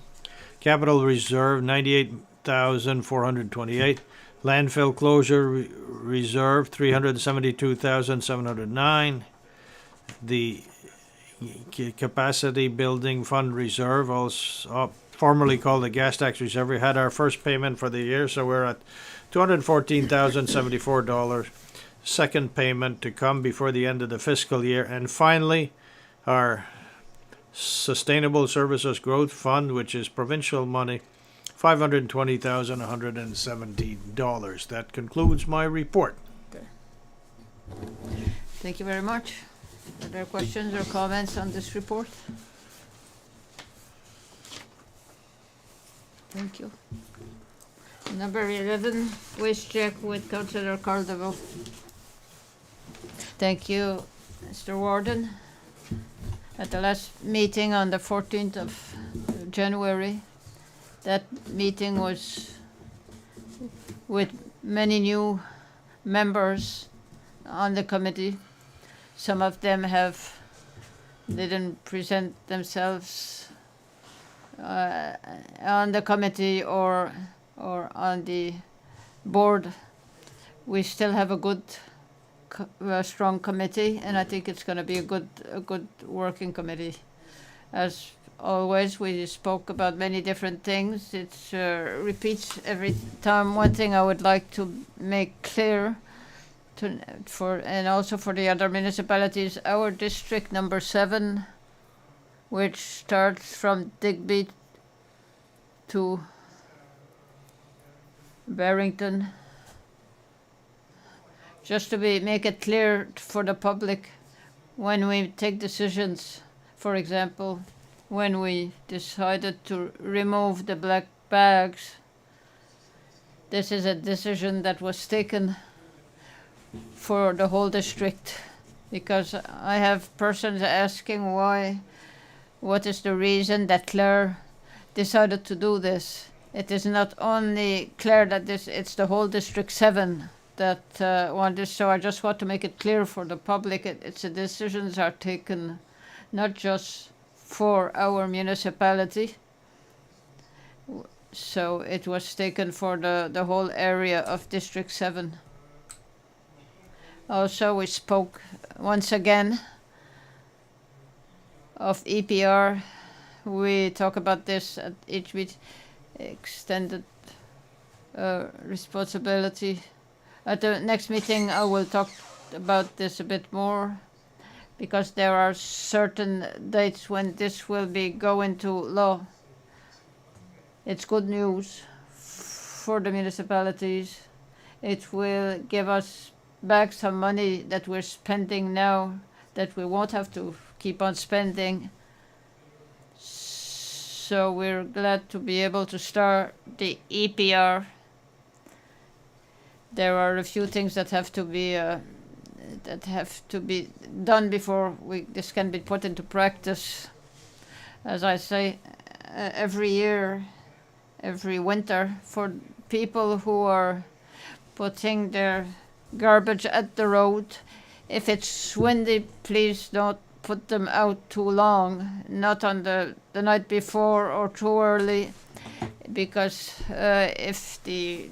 Capital reserve, $98,428. Landfill closure reserve, $372,709. The capacity building fund reserve, also formerly called the gas tax reserve, we had our first payment for the year, so we're at $214,074. Second payment to come before the end of the fiscal year. And finally, our Sustainable Services Growth Fund, which is provincial money, $520,170. That concludes my report. Okay. Thank you very much. Are there questions or comments on this report? Thank you. Number 11, waste check with Councillor Caldevo. Thank you, Mr. Warden. At the last meeting on the 14th of January, That meeting was with many new members on the committee. Some of them didn't present themselves on the committee or on the board. We still have a good, strong committee, and I think it's going to be a good working committee. As always, we spoke about many different things. It repeats every time. One thing I would like to make clear and also for the other municipalities, our district number 7, which starts from Digby to Barrington, just to make it clear for the public, when we take decisions, for example, when we decided to remove the black bags, this is a decision that was taken for the whole district, because I have persons asking what is the reason that Clare decided to do this. It is not only Clare it's the whole District 7 that want this, so I just want to make it clear for the public. It's the decisions are taken not just for our municipality, so it was taken for the whole area of District 7. Also, we spoke once again of EPR. We talk about this at each meet, extended responsibility. At the next meeting, I will talk about this a bit more, because there are certain dates when this will be go into law. It's good news for the municipalities. It will give us back some money that we're spending now, that we won't have to keep on spending. So we're glad to be able to start the EPR. There are a few things that have to be done before this can be put into practice. As I say, every year, every winter, for people who are putting their garbage at the road, if it's windy, please don't put them out too long, not on the night before or too early, because if the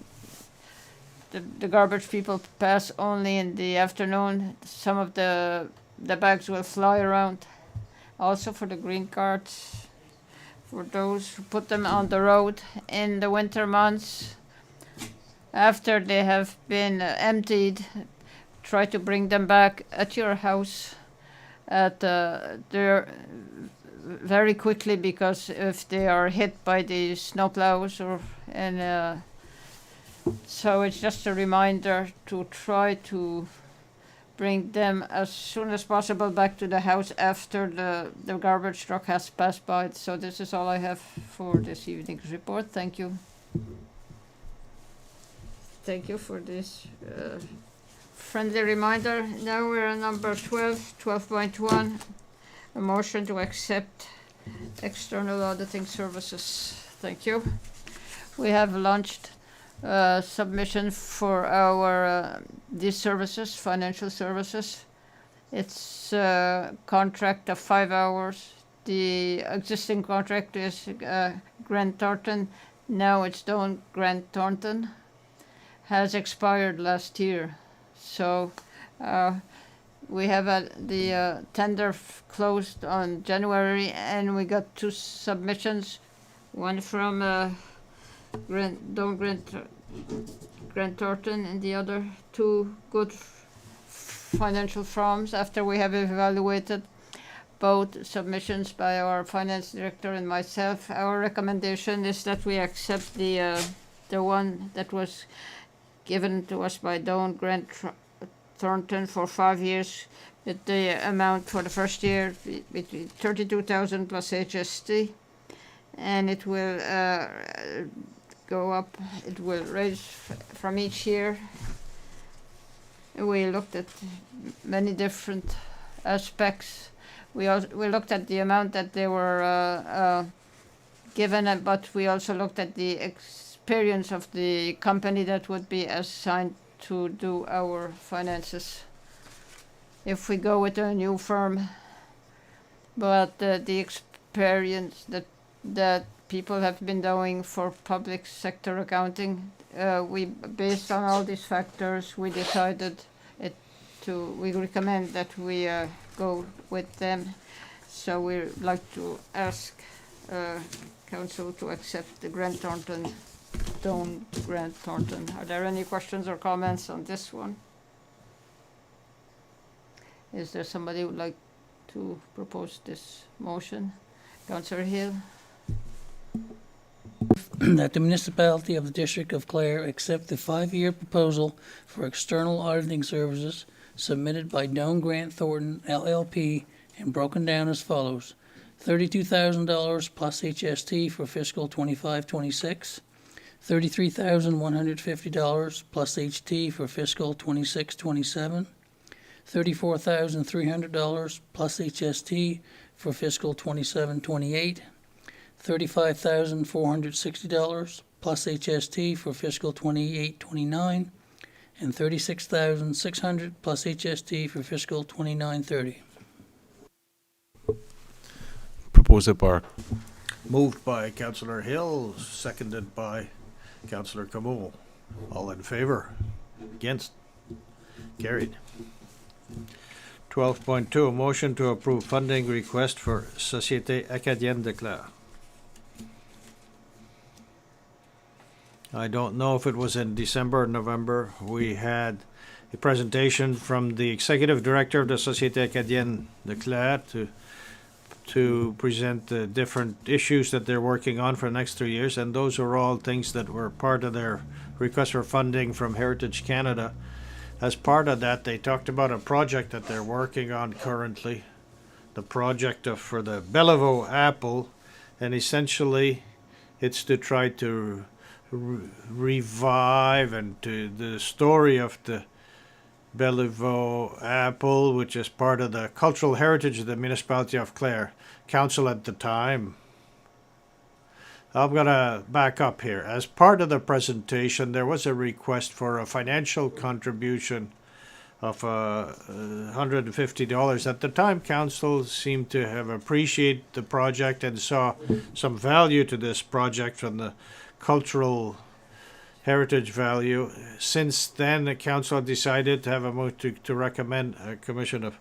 garbage people pass only in the afternoon, some of the bags will fly around. Also for the green carts, for those who put them on the road in the winter months, after they have been emptied, try to bring them back at your house very quickly, because if they are hit by the snowplows so it's just a reminder to try to bring them as soon as possible back to the house after the garbage truck has passed by. So this is all I have for this evening's report. Thank you. Thank you for this friendly reminder. Now we're on number 12.1, a motion to accept external auditing services. Thank you. We have launched submission for our these services, financial services. It's a contract of 5 hours. The existing contract is Grant Thornton. Now it's Don Grant Thornton. Has expired last year. So we have the tender closed on January, and we got 2 submissions, one from Grant Thornton, and the other 2 good financial firms. After we have evaluated both submissions by our finance director and myself, our recommendation is that we accept the one that was given to us by Don Grant Thornton for 5 years, with the amount for the first year between 32,000 plus HST, and it will go up. It will raise from each year. We looked at many different aspects. We looked at the amount that they were given, but we also looked at the experience of the company that would be assigned to do our finances if we go with a new firm. But the experience that people have been doing for public sector accounting, based on all these factors, we decided we recommend that we go with them. So we'd like to ask council to accept the Grant Thornton, Stone Grant Thornton. Are there any questions or comments on this one? Is there somebody who would like to propose this motion? Councillor Hill? That the municipality of the District of Clare accept the 5-year proposal for external auditing services submitted by Doane Grant Thornton LLP and broken down as follows: $32,000 plus HST for fiscal 25-26, $33,150 plus HT for fiscal 26-27, $34,300 plus HST for fiscal 27-28, $35,460 plus HST for fiscal 28-29, and $36,600 plus HST for fiscal 29-30. Propose it, Bar. Moved by Councillor Hill, seconded by Councillor Campbell. All in favor? Against? Carried. 12.2, a motion to approve funding request for Société Acadienne de Clare. I don't know if it was in December or November. We had a presentation from the executive director of the Société Acadienne de Clare to present the different issues that they're working on for the next 3 years, and those are all things that were part of their request for funding from Heritage Canada. As part of that, they talked about a project that they're working on currently, the project for the Bellevue apple, and essentially it's to try to revive and to the story of the Bellevue apple, which is part of the cultural heritage of the municipality of Clare. Council at the time. I'm going to back up here. As part of the presentation, there was a request for a financial contribution of $150. At the time, council seemed to have appreciated the project and saw some value to this project from the cultural heritage value. Since then, the council decided to have a move to recommend a commission of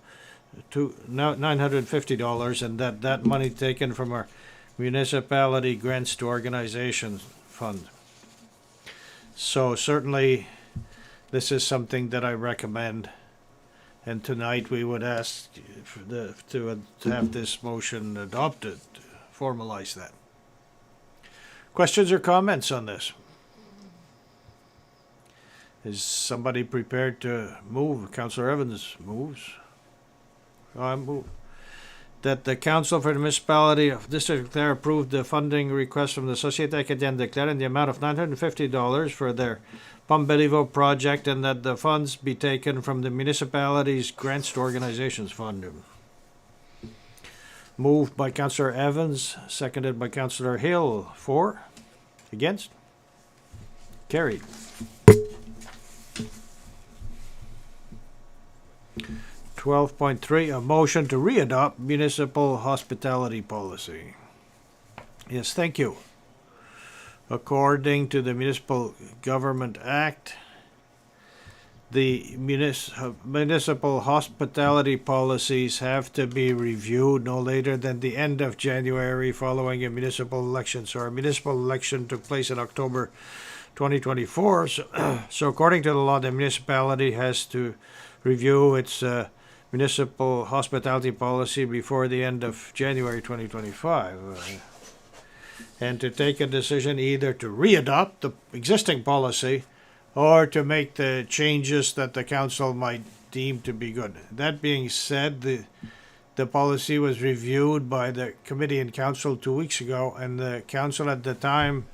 $950, and that money taken from our municipality grants to organizations fund. So certainly this is something that I recommend, and tonight we would ask to have this motion adopted, to formalize that. Questions or comments on this? Is somebody prepared to move? Councillor Evans moves. I move that the Council for the Municipality of District of Clare approved the funding request from the Société Acadienne de Clare in the amount of $950 for their Bellevue project, and that the funds be taken from the municipality's grants to organizations fund. Moved by Councillor Evans, seconded by Councillor Hill. For? Against? Carried. 12.3, a motion to readopt municipal hospitality policy. Yes, thank you. According to the Municipal Government Act, the municipal hospitality policies have to be reviewed no later than the end of January following a municipal election. So our municipal election took place in October 2024. So according to the law, the municipality has to review its municipal hospitality policy before the end of January 2025. And to take a decision either to readopt the existing policy or to make the changes that the council might deem to be good. That being said, the policy was reviewed by the committee and council 2 weeks ago, and the council at the time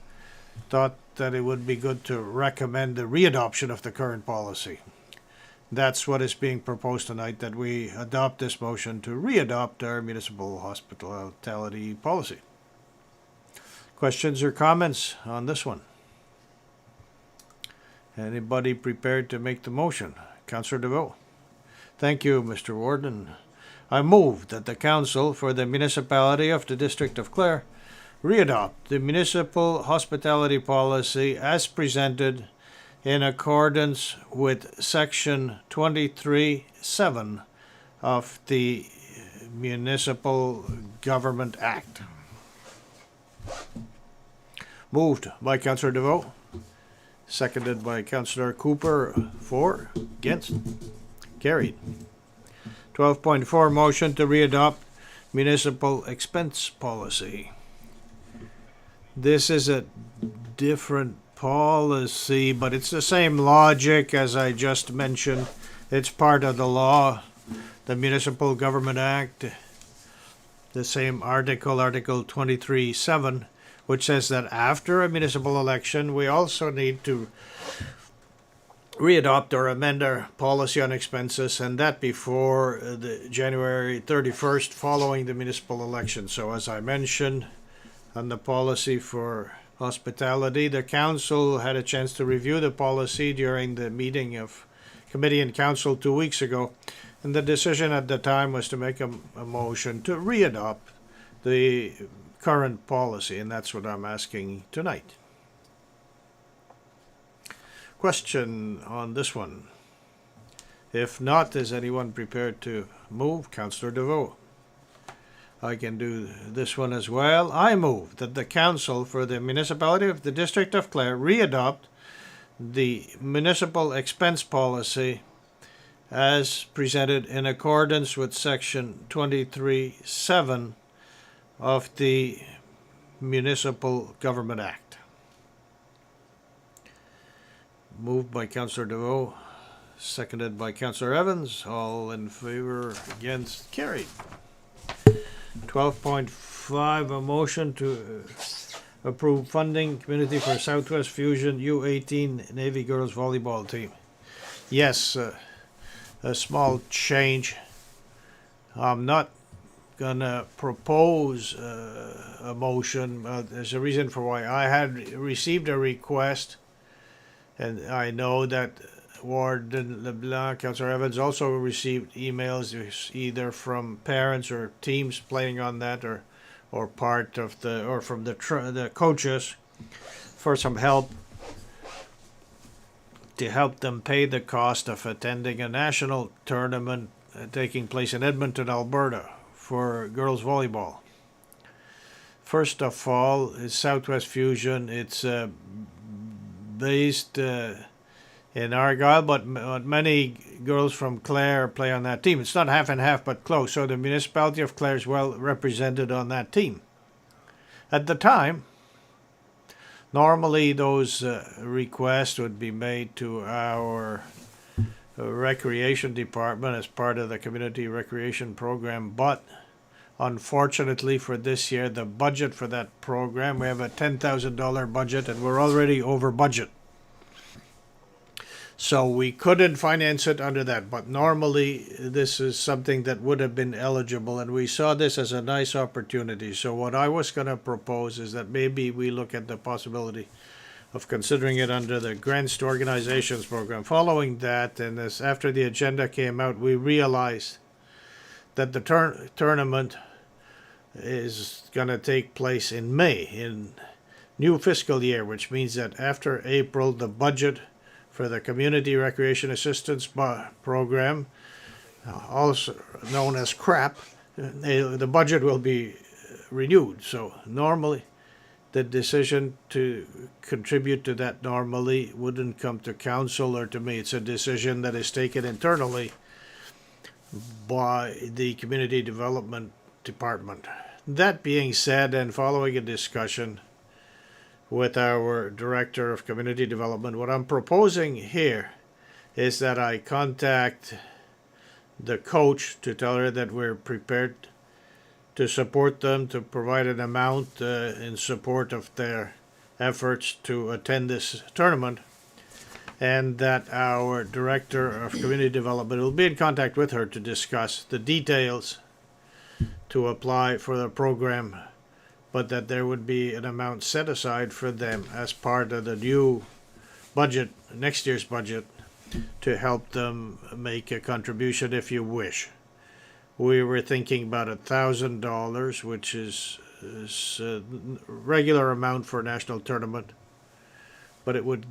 thought that it would be good to recommend the readoption of the current policy. That's what is being proposed tonight, that we adopt this motion to readopt our municipal hospitality policy. Questions or comments on this one? Anybody prepared to make the motion? Councillor DeVoe. Thank you, Mr. Warden. I move that the Council for the Municipality of the District of Clare readopt the municipal hospitality policy as presented in accordance with Section 23(7) of the Municipal Government Act. Moved by Councillor DeVoe, seconded by Councillor Cooper. For, against, carried. 12.4 motion to readopt municipal expense policy. This is a different policy, but it's the same logic as I just mentioned. It's part of the law, the Municipal Government Act, the same article, Article 23(7), which says that after a municipal election, we also need to readopt or amend our policy on expenses, and that before the January 31st following the municipal election. So as I mentioned, on the policy for hospitality, the council had a chance to review the policy during the meeting of committee and council 2 weeks ago, and the decision at the time was to make a motion to readopt the current policy, and that's what I'm asking tonight. Question on this one? If not, is anyone prepared to move? Councillor DeVoe. I can do this one as well. I move that the Council for the Municipality of the District of Clare readopt the municipal expense policy as presented in accordance with Section 23(7) of the Municipal Government Act. Moved by Councillor DeVoe, seconded by Councillor Evans. All in favor, against, carried. 12.5, a motion to approve funding community for Southwest Fusion U18 Navy Girls Volleyball Team. Yes, a small change. I'm not gonna propose a motion. There's a reason for why. I had received a request, and I know that Warden LeBlanc, Councillor Evans also received emails either from parents or teams playing on that, or part of or from the coaches for some help to help them pay the cost of attending a national tournament taking place in Edmonton, Alberta, for girls volleyball. First of all, is Southwest Fusion. It's based in Argyle, but many girls from Clare play on that team. It's not half and half, but close. So the municipality of Clare is well represented on that team. At the time, normally those requests would be made to our recreation department as part of the community recreation program, but unfortunately for this year, the budget for that program, we have a $10,000 budget and we're already over budget. So we couldn't finance it under that, but normally this is something that would have been eligible, and we saw this as a nice opportunity. So what I was going to propose is that maybe we look at the possibility of considering it under the Grants to Organizations program. Following that, and this, after the agenda came out, we realized that the tournament is going to take place in May, in new fiscal year, which means that after April, the budget for the Community Recreation Assistance Program, also known as CRAP, the budget will be renewed. So normally, the decision to contribute to that normally wouldn't come to council or to me. It's a decision that is taken internally by the Community Development Department. That being said, and following a discussion with our Director of Community Development, what I'm proposing here is that I contact the coach to tell her that we're prepared to support them, to provide an amount in support of their efforts to attend this tournament, and that our Director of Community Development will be in contact with her to discuss the details to apply for the program but that there would be an amount set aside for them as part of the new budget, next year's budget, to help them make a contribution if you wish. We were thinking about $1,000, which is a regular amount for a national tournament. But it would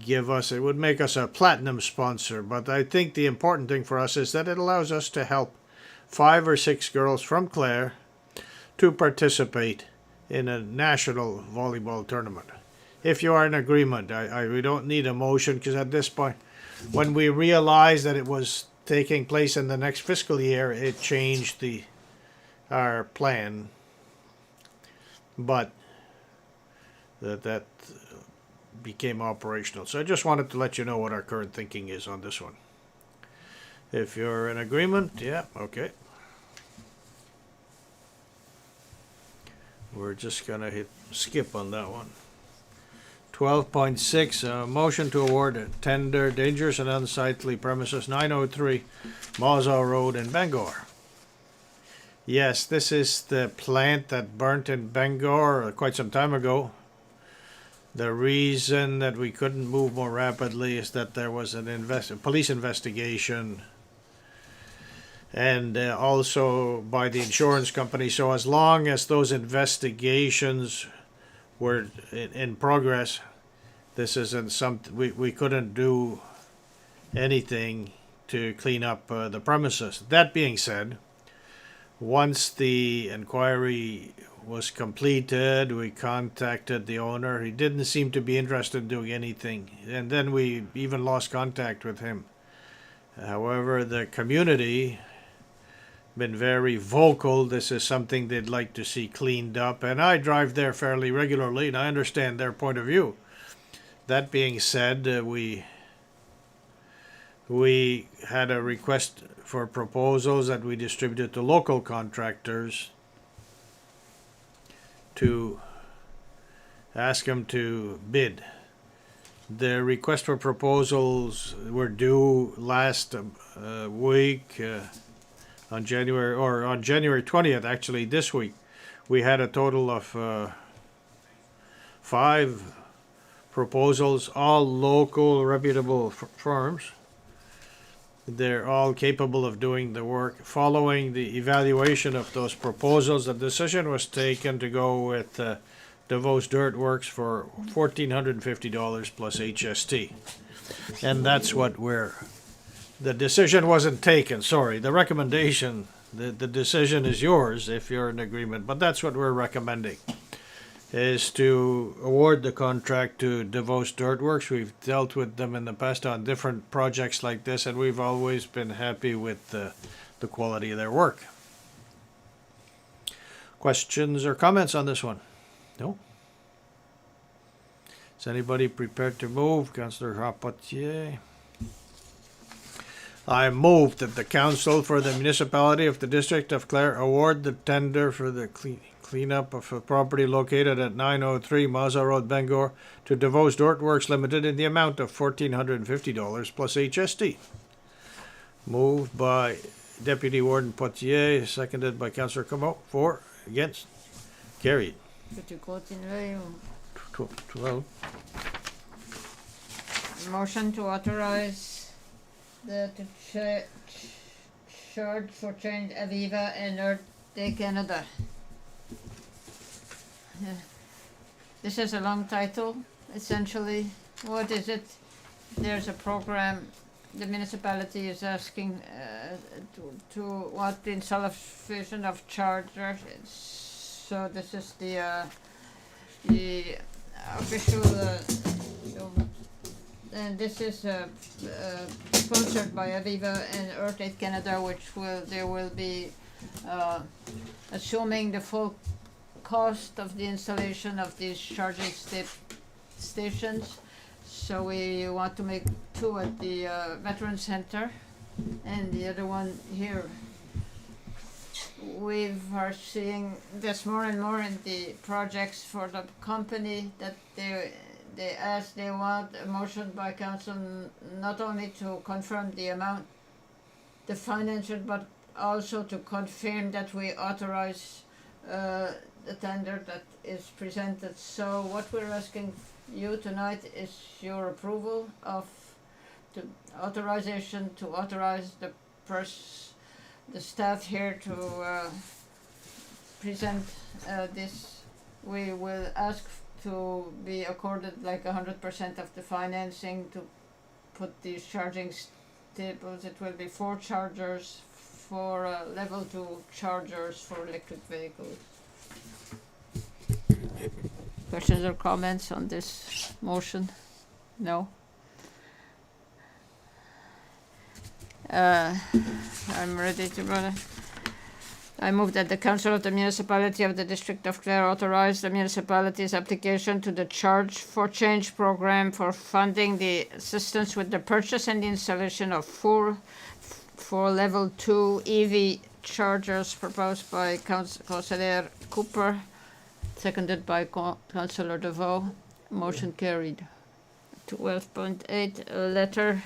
make us a platinum sponsor. But I think the important thing for us is that it allows us to help 5 or 6 girls from Clare to participate in a national volleyball tournament. If you are in agreement, we don't need a motion, because at this point, when we realized that it was taking place in the next fiscal year, it changed our plan. But that became operational. So I just wanted to let you know what our current thinking is on this one. If you're in agreement, yeah, okay. We're just gonna hit skip on that one. 12.6, motion to award a tender dangerous and unsightly premises 903 Mazaw Road in Bangor. Yes, this is the plant that burnt in Bangor quite some time ago. The reason that we couldn't move more rapidly is that there was a police investigation, and also by the insurance company. So as long as those investigations were in progress, this isn't something we couldn't do anything to clean up the premises. That being said, once the inquiry was completed, we contacted the owner. He didn't seem to be interested in doing anything, and then we even lost contact with him. However, the community been very vocal. This is something they'd like to see cleaned up, and I drive there fairly regularly, and I understand their point of view. That being said, we had a request for proposals that we distributed to local contractors to ask them to bid. The request for proposals were due last week on January 20th, actually this week. We had a total of 5 proposals, all local reputable firms. They're all capable of doing the work. Following the evaluation of those proposals, the decision was taken to go with DeVos Dirt Works for $1,450 plus HST. And that's what the decision wasn't taken, sorry. The recommendation, the decision is yours if you're in agreement, but that's what we're recommending, is to award the contract to DeVos Dirt Works. We've dealt with them in the past on different projects like this, and we've always been happy with the quality of their work. Questions or comments on this one? No? Is anybody prepared to move? Councillor Rapotier. I move that the council for the municipality of the District of Clare award the tender for the cleanup of a property located at 903 Mazaw Road, Bangor, to DeVos Dirt Works Limited in the amount of $1,450 plus HST. Moved by Deputy Warden Potier, seconded by Councillor Como. For, against, carried. 12. Motion to authorize the charge for change Aviva and Earth Day Canada. This is a long title. Essentially, what is it? There's a program the municipality is asking to what the installation of chargers. So this is the official, and this is sponsored by Aviva and Earth Day Canada, they will be assuming the full cost of the installation of these charging stations. So we want to make 2 at the Veteran Center and the other one here. We are seeing this more and more in the projects for the company that they want a motion by council not only to confirm the amount, the financial, but also to confirm that we authorize the tender that is presented. So what we're asking you tonight is your approval of the authorization to authorize the staff here to present this. We will ask to be accorded like 100% of the financing to put these charging stables. It will be 4 chargers, 4 level 2 chargers for electric vehicles. Questions or comments on this motion? No? I'm ready to run. I move that the Council of the Municipality of the District of Clare authorize the municipality's application to the Charge for Change program for funding the assistance with the purchase and installation of 4 level 2 EV chargers proposed by Councillor Cooper, seconded by Councillor DeVoe. Motion carried. 12.8, a letter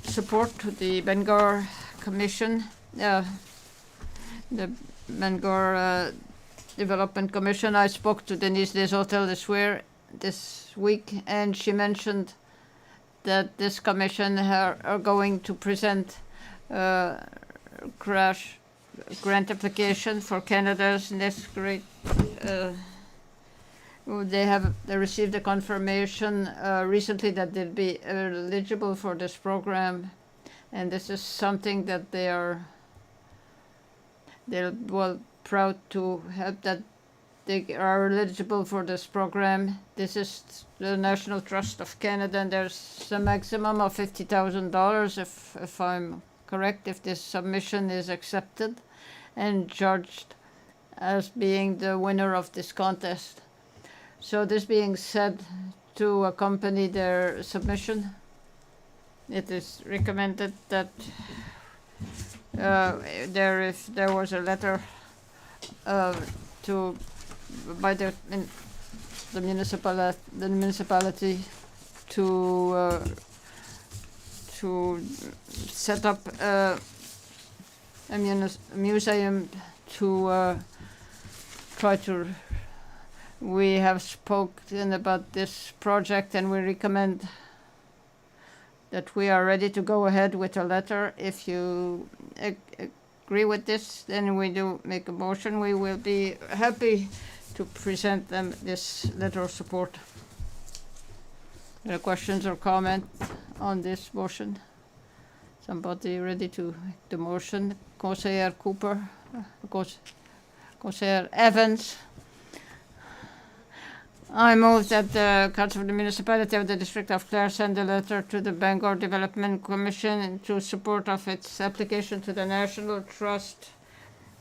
support to the Bangor Commission. The Bangor Development Commission. I spoke to Denise Deshotel this week, and she mentioned that this commission are going to present crash grant application for Canada's next great. They received a confirmation recently that they'll be eligible for this program, and this is something that they're well proud to help, that they are eligible for this program. This is the National Trust of Canada, and there's a maximum of $50,000 if I'm correct, if this submission is accepted and judged as being the winner of this contest. So this being said, to accompany their submission, it is recommended that if there was a letter by the municipality to set up a museum to try to. We have spoken about this project, and we recommend that we are ready to go ahead with a letter. If you agree with this, then we do make a motion. We will be happy to present them this letter of support. Any questions or comment on this motion? Somebody ready to make the motion? Councillor Cooper, Councillor Evans. I move that the Council of the Municipality of the District of Clare send a letter to the Bangor Development Commission in support of its application to the National Trust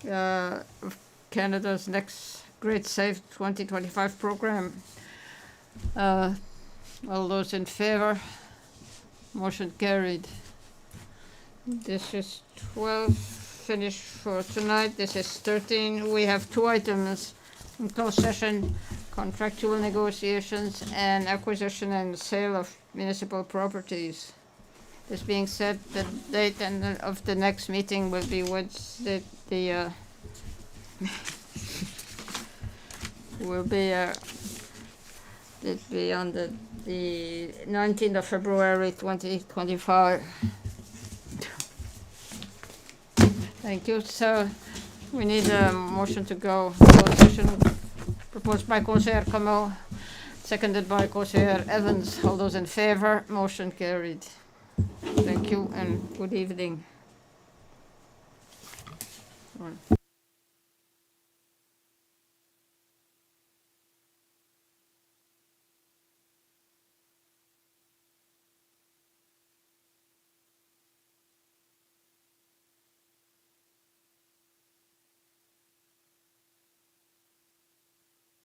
of Canada's Next Great Save 2025 program. All those in favor? Motion carried. This is 12 finished for tonight. This is 13. We have 2 items in closed session: contractual negotiations and acquisition and sale of municipal properties. This being said, the date of the next meeting will be Wednesday. Will be on the 19th of February 2025. Thank you. So we need a motion to go closed session, proposed by Councillor Camo, seconded by Councillor Evans. All those in favor? Motion carried. Thank you and good evening.